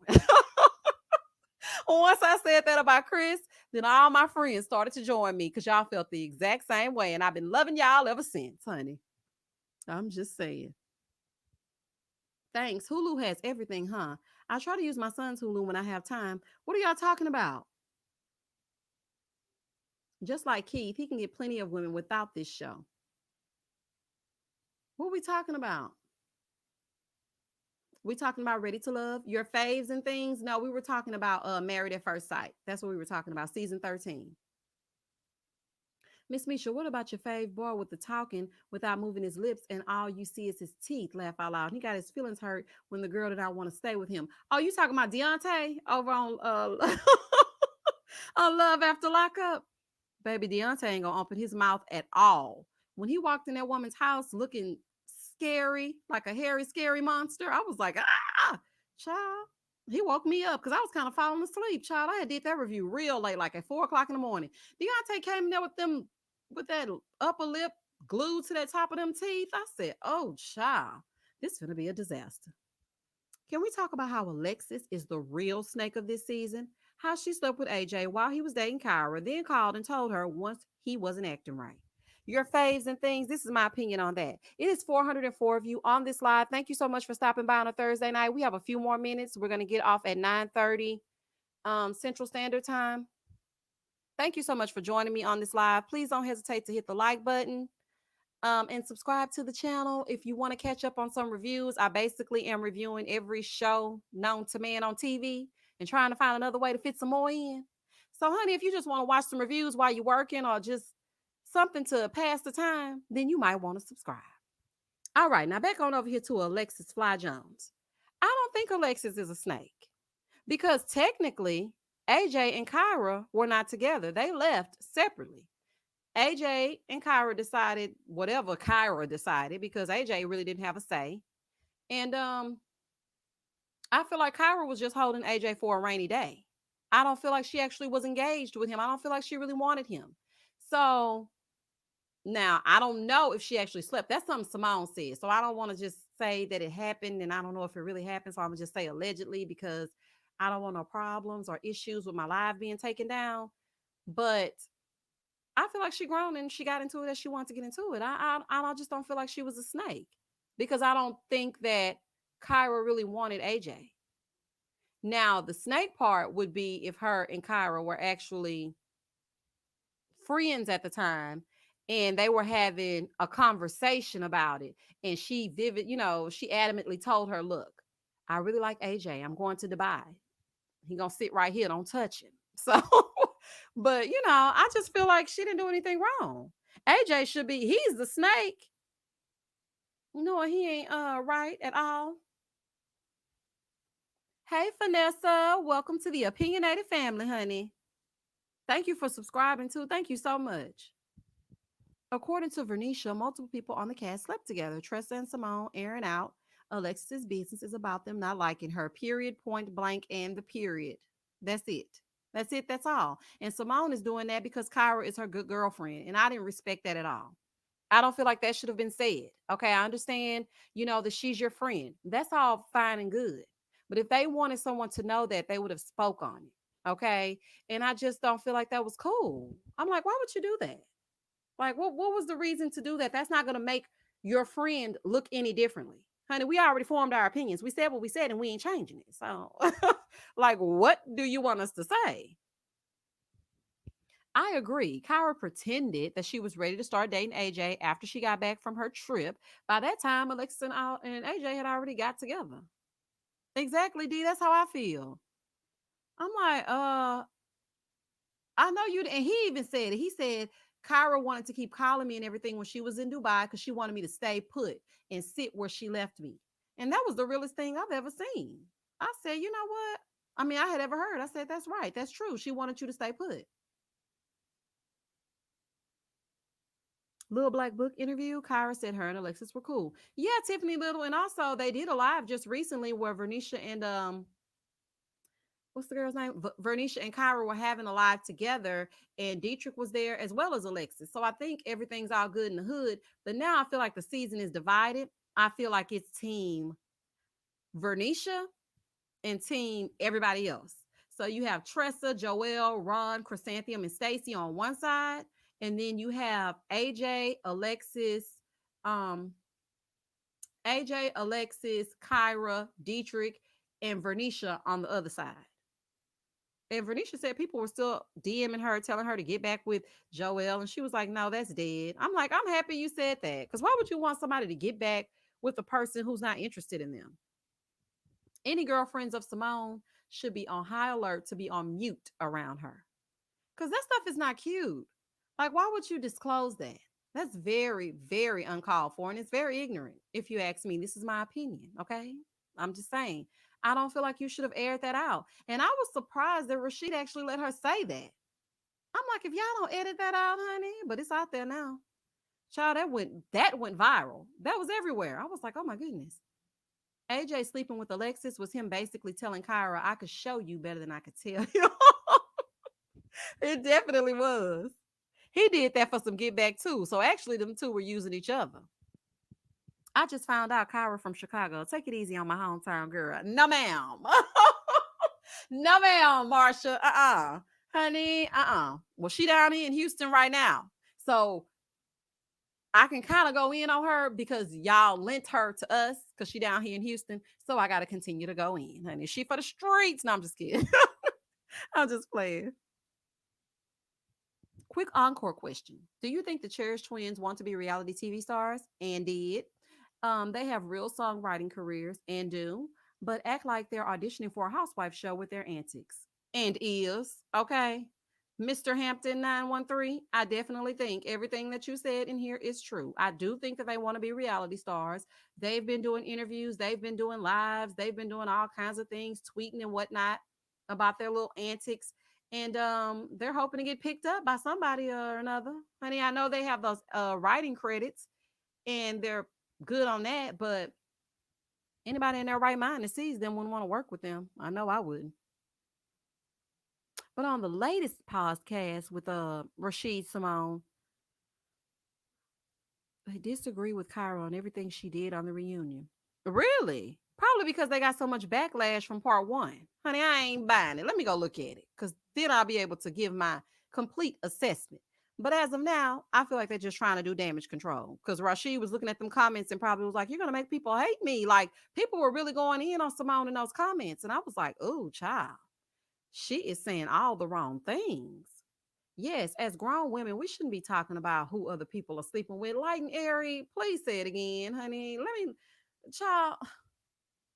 Once I said that about Chris, then all my friends started to join me because y'all felt the exact same way. And I've been loving y'all ever since, honey. I'm just saying. Thanks. Hulu has everything, huh? I try to use my son's Hulu when I have time. What are y'all talking about? Just like Keith, he can get plenty of women without this show. What are we talking about? We talking about Ready to Love, your faves and things? No, we were talking about Married at First Sight. That's what we were talking about, season 13. Miss Misha, what about your fave boy with the talking without moving his lips and all you see is his teeth? Laugh out loud. He got his feelings hurt when the girl did not want to stay with him. Oh, you talking about Deontay over on on Love After Lockup? Baby, Deontay ain't gonna open his mouth at all. When he walked in that woman's house looking scary, like a hairy, scary monster, I was like, ah, child. He woke me up because I was kind of falling asleep, child. I had did that review real late, like at 4 o'clock in the morning. Deontay came in there with that upper lip glued to that top of them teeth. I said, oh, child, this is gonna be a disaster. Can we talk about how Alexis is the real snake of this season? How she slept with AJ while he was dating Kyra, then called and told her once he wasn't acting right. Your faves and things. This is my opinion on that. It is 404 of you on this live. Thank you so much for stopping by on a Thursday night. We have a few more minutes. We're going to get off at 9:30 Central Standard Time. Thank you so much for joining me on this live. Please don't hesitate to hit the like button. And subscribe to the channel if you want to catch up on some reviews. I basically am reviewing every show known to man on TV and trying to find another way to fit some more in. So, honey, if you just want to watch some reviews while you're working or just something to pass the time, then you might want to subscribe. All right, now back on over here to Alexis Fly Jones. I don't think Alexis is a snake because technically AJ and Kyra were not together. They left separately. AJ and Kyra decided whatever Kyra decided because AJ really didn't have a say. And I feel like Kyra was just holding AJ for a rainy day. I don't feel like she actually was engaged with him. I don't feel like she really wanted him. So now I don't know if she actually slept. That's something Simone said. So I don't want to just say that it happened and I don't know if it really happened. So I'm gonna just say allegedly because I don't want no problems or issues with my live being taken down. But I feel like she grown and she got into it as she wanted to get into it. I just don't feel like she was a snake because I don't think that Kyra really wanted AJ. Now, the snake part would be if her and Kyra were actually friends at the time and they were having a conversation about it. And she adamantly told her, look, I really like AJ. I'm going to Dubai. He gonna sit right here. Don't touch him. So, but I just feel like she didn't do anything wrong. AJ should be. He's the snake. No, he ain't right at all. Hey, Vanessa, welcome to the opinionated family, honey. Thank you for subscribing too. Thank you so much. According to Vernisha, multiple people on the cast slept together. Tressa and Simone airing out. Alexis's business is about them not liking her. Period, point blank, and the period. That's it. That's it. That's all. And Simone is doing that because Kyra is her good girlfriend. And I didn't respect that at all. I don't feel like that should have been said. Okay, I understand, that she's your friend. That's all fine and good. But if they wanted someone to know that, they would have spoke on it. Okay. And I just don't feel like that was cool. I'm like, why would you do that? Like, what was the reason to do that? That's not going to make your friend look any differently. Honey, we already formed our opinions. We said what we said and we ain't changing it. So, like, what do you want us to say? I agree. Kyra pretended that she was ready to start dating AJ after she got back from her trip. By that time, Alexis and AJ had already got together. Exactly, D. That's how I feel. I'm like, I know you. And he even said it. He said Kyra wanted to keep calling me and everything when she was in Dubai because she wanted me to stay put and sit where she left me. And that was the realest thing I've ever seen. I said, you know what? I mean, I had ever heard. I said, that's right. That's true. She wanted you to stay put. Little Black Book interview. Kyra said her and Alexis were cool. Yeah, Tiffany Little. And also they did a live just recently where Vernisha and what's the girl's name? Vernisha and Kyra were having a live together, and Dietrich was there as well as Alexis. So I think everything's all good in the hood. But now I feel like the season is divided. I feel like it's team Vernisha and team everybody else. So you have Tressa, Joelle, Ron, Chrysanthemum, and Stacy on one side, and then you have AJ, Alexis, um, AJ, Alexis, Kyra, Dietrich, and Vernisha on the other side. And Vernisha said people were still DMing her, telling her to get back with Joel. And she was like, no, that's dead. I'm like, I'm happy you said that. Because why would you want somebody to get back with a person who's not interested in them? Any girlfriends of Simone should be on high alert to be on mute around her. Because that stuff is not cute. Like, why would you disclose that? That's very, very uncalled for. And it's very ignorant. If you ask me, this is my opinion. Okay. I'm just saying. I don't feel like you should have aired that out. And I was surprised that Rashid actually let her say that. I'm like, if y'all don't edit that out, honey, but it's out there now. Child, that went viral. That was everywhere. I was like, oh my goodness. AJ sleeping with Alexis was him basically telling Kyra, I could show you better than I could tell you. It definitely was. He did that for some get back too. So actually, them two were using each other. I just found out Kyra from Chicago. Take it easy on my hometown girl. No, ma'am. No, ma'am, Marsha. Honey, Well, she down here in Houston right now. So I can kind of go in on her because y'all lent her to us because she down here in Houston. So I got to continue to go in, honey. She for the streets. No, I'm just kidding. I'm just playing. Quick encore question. Do you think the Cherished twins want to be reality TV stars and did? They have real songwriting careers and do, but act like they're auditioning for a housewife show with their antics. And is, okay. Mr. Hampton 913, I definitely think everything that you said in here is true. I do think that they want to be reality stars. They've been doing interviews, they've been doing lives, they've been doing all kinds of things, tweeting and whatnot about their little antics. And they're hoping to get picked up by somebody or another. Honey, I know they have those writing credits and they're good on that, but anybody in their right mind that sees them wouldn't want to work with them. I know I wouldn't. But on the latest podcast with Rashid Simone, they disagree with Kyra on everything she did on the reunion. Really? Probably because they got so much backlash from part one. Honey, I ain't buying it. Let me go look at it because then I'll be able to give my complete assessment. But as of now, I feel like they're just trying to do damage control because Rashid was looking at them comments and probably was like, you're going to make people hate me. Like, people were really going in on Simone in those comments. And I was like, oh, child, she is saying all the wrong things. Yes, as grown women, we shouldn't be talking about who other people are sleeping with. Light and airy, please say it again, honey. Let me, child,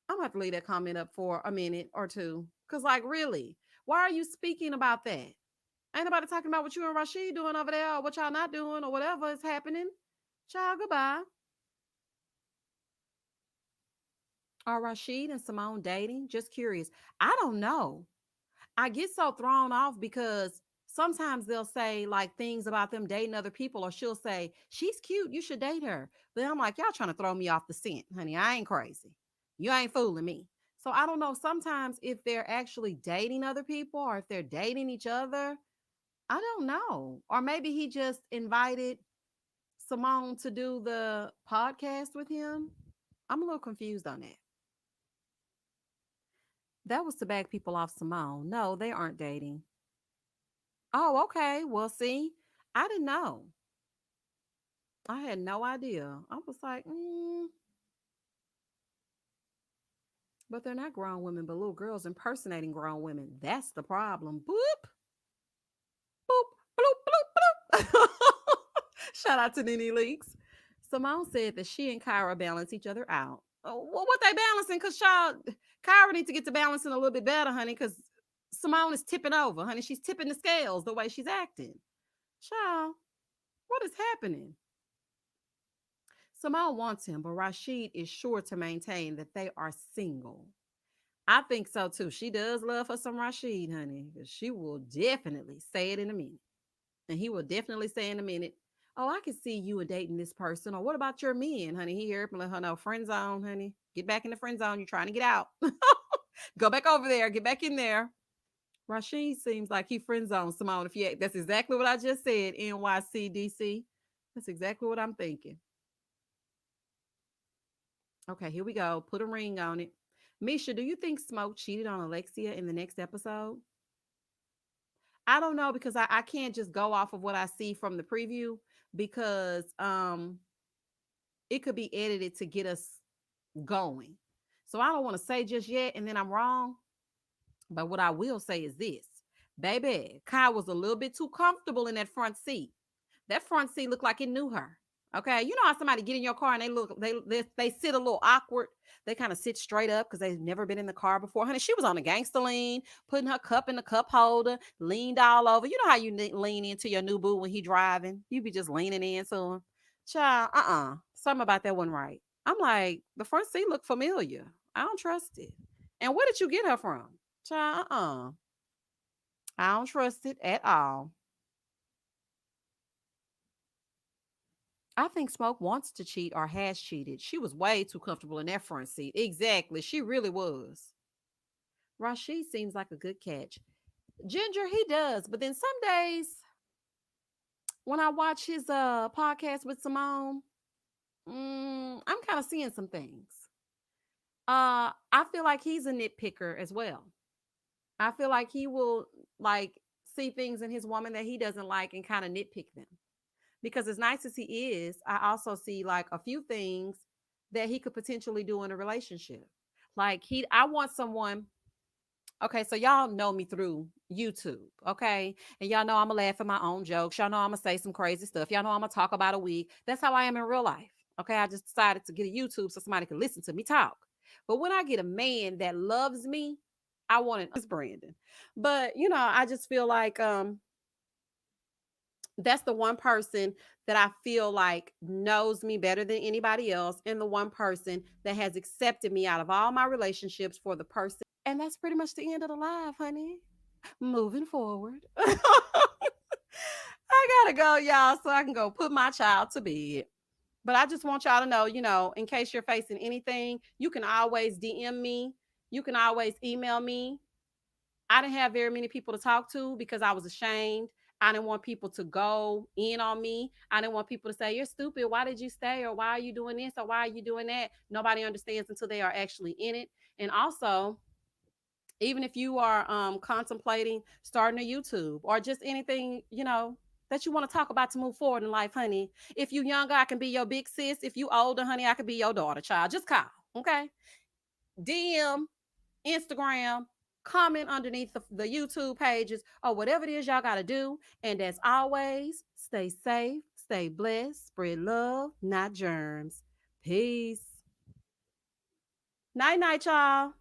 I'm gonna have to leave that comment up for a minute or two. Cause like really, why are you speaking about that? Ain't nobody talking about what you and Rashid doing over there or what y'all not doing or whatever is happening. Child, goodbye. Are Rashid and Simone dating? Just curious. I don't know. I get so thrown off because sometimes they'll say like things about them dating other people, or she'll say, she's cute, you should date her. But I'm like, y'all trying to throw me off the scent, honey. I ain't crazy. You ain't fooling me. So I don't know sometimes if they're actually dating other people or if they're dating each other. I don't know. Or maybe he just invited Simone to do the podcast with him. I'm a little confused on that. That was to back people off Simone. No, they aren't dating. Oh, okay. Well, see, I didn't know. I had no idea. I was like, but they're not grown women, but little girls impersonating grown women. That's the problem. Boop, boop, bloop, bloop, bloop. Shout out to Nene Leaks. Simone said that she and Kyra balance each other out. Oh, well, what they balancing? Because child, Kyra needs to get to balancing a little bit better, honey, because Simone is tipping over, honey. She's tipping the scales the way she's acting. Child, what is happening? Simone wants him, but Rashid is sure to maintain that they are single. I think so too. She does love her some Rashid, honey. She will definitely say it in a minute. And he will definitely say in a minute, oh, I can see you and dating this person. Or what about your men, honey? He here and let her know, friend zone, honey. Get back in the friend zone. You're trying to get out. Go back over there. Get back in there. Rashid seems like he friend zone Simone. If you, that's exactly what I just said. NYCDC. That's exactly what I'm thinking. Okay, here we go. Put a ring on it. Misha, do you think Smoke cheated on Alexia in the next episode? I don't know because I can't just go off of what I see from the preview because it could be edited to get us going. So I don't want to say just yet, and then I'm wrong. But what I will say is this, baby, Kai was a little bit too comfortable in that front seat. That front seat looked like it knew her. Okay, you know how somebody get in your car and they sit a little awkward. They kind of sit straight up because they've never been in the car before. Honey, she was on a gangster lean, putting her cup in the cup holder, leaned all over. You know how you lean into your new boo when he driving? You be just leaning into him. Child, something about that wasn't right. I'm like, the front seat looked familiar. I don't trust it. And where did you get her from? Child, I don't trust it at all. I think Smoke wants to cheat or has cheated. She was way too comfortable in that front seat. Exactly. She really was. Rashid seems like a good catch. Ginger, he does. But then some days when I watch his podcast with Simone, I'm kind of seeing some things. I feel like he's a nitpicker as well. I feel like he will like see things in his woman that he doesn't like and kind of nitpick them. Because as nice as he is, I also see like a few things that he could potentially do in a relationship. Like I want someone. Okay, so y'all know me through YouTube, okay? And y'all know I'm gonna laugh at my own jokes. Y'all know I'm gonna say some crazy stuff. Y'all know I'm gonna talk about a week. That's how I am in real life. Okay, I just decided to get a YouTube so somebody can listen to me talk. But when I get a man that loves me, I want it. It's Brandon. But I just feel like that's the one person that I feel like knows me better than anybody else, and the one person that has accepted me out of all my relationships for the person. And that's pretty much the end of the live, honey. Moving forward. I gotta go, y'all, so I can go put my child to bed. But I just want y'all to know, in case you're facing anything, you can always DM me. You can always email me. I didn't have very many people to talk to because I was ashamed. I didn't want people to go in on me. I didn't want people to say, "You're stupid. Why did you stay?" Or "Why are you doing this?" Or "Why are you doing that?" Nobody understands until they are actually in it. And also, even if you are contemplating starting a YouTube or just anything, that you want to talk about to move forward in life, honey. If you younger, I can be your big sis. If you older, honey, I can be your daughter, child. Just call, okay? DM, Instagram, comment underneath the YouTube pages or whatever it is y'all got to do. And as always, stay safe, stay blessed, spread love, not germs. Peace. Night, night, y'all.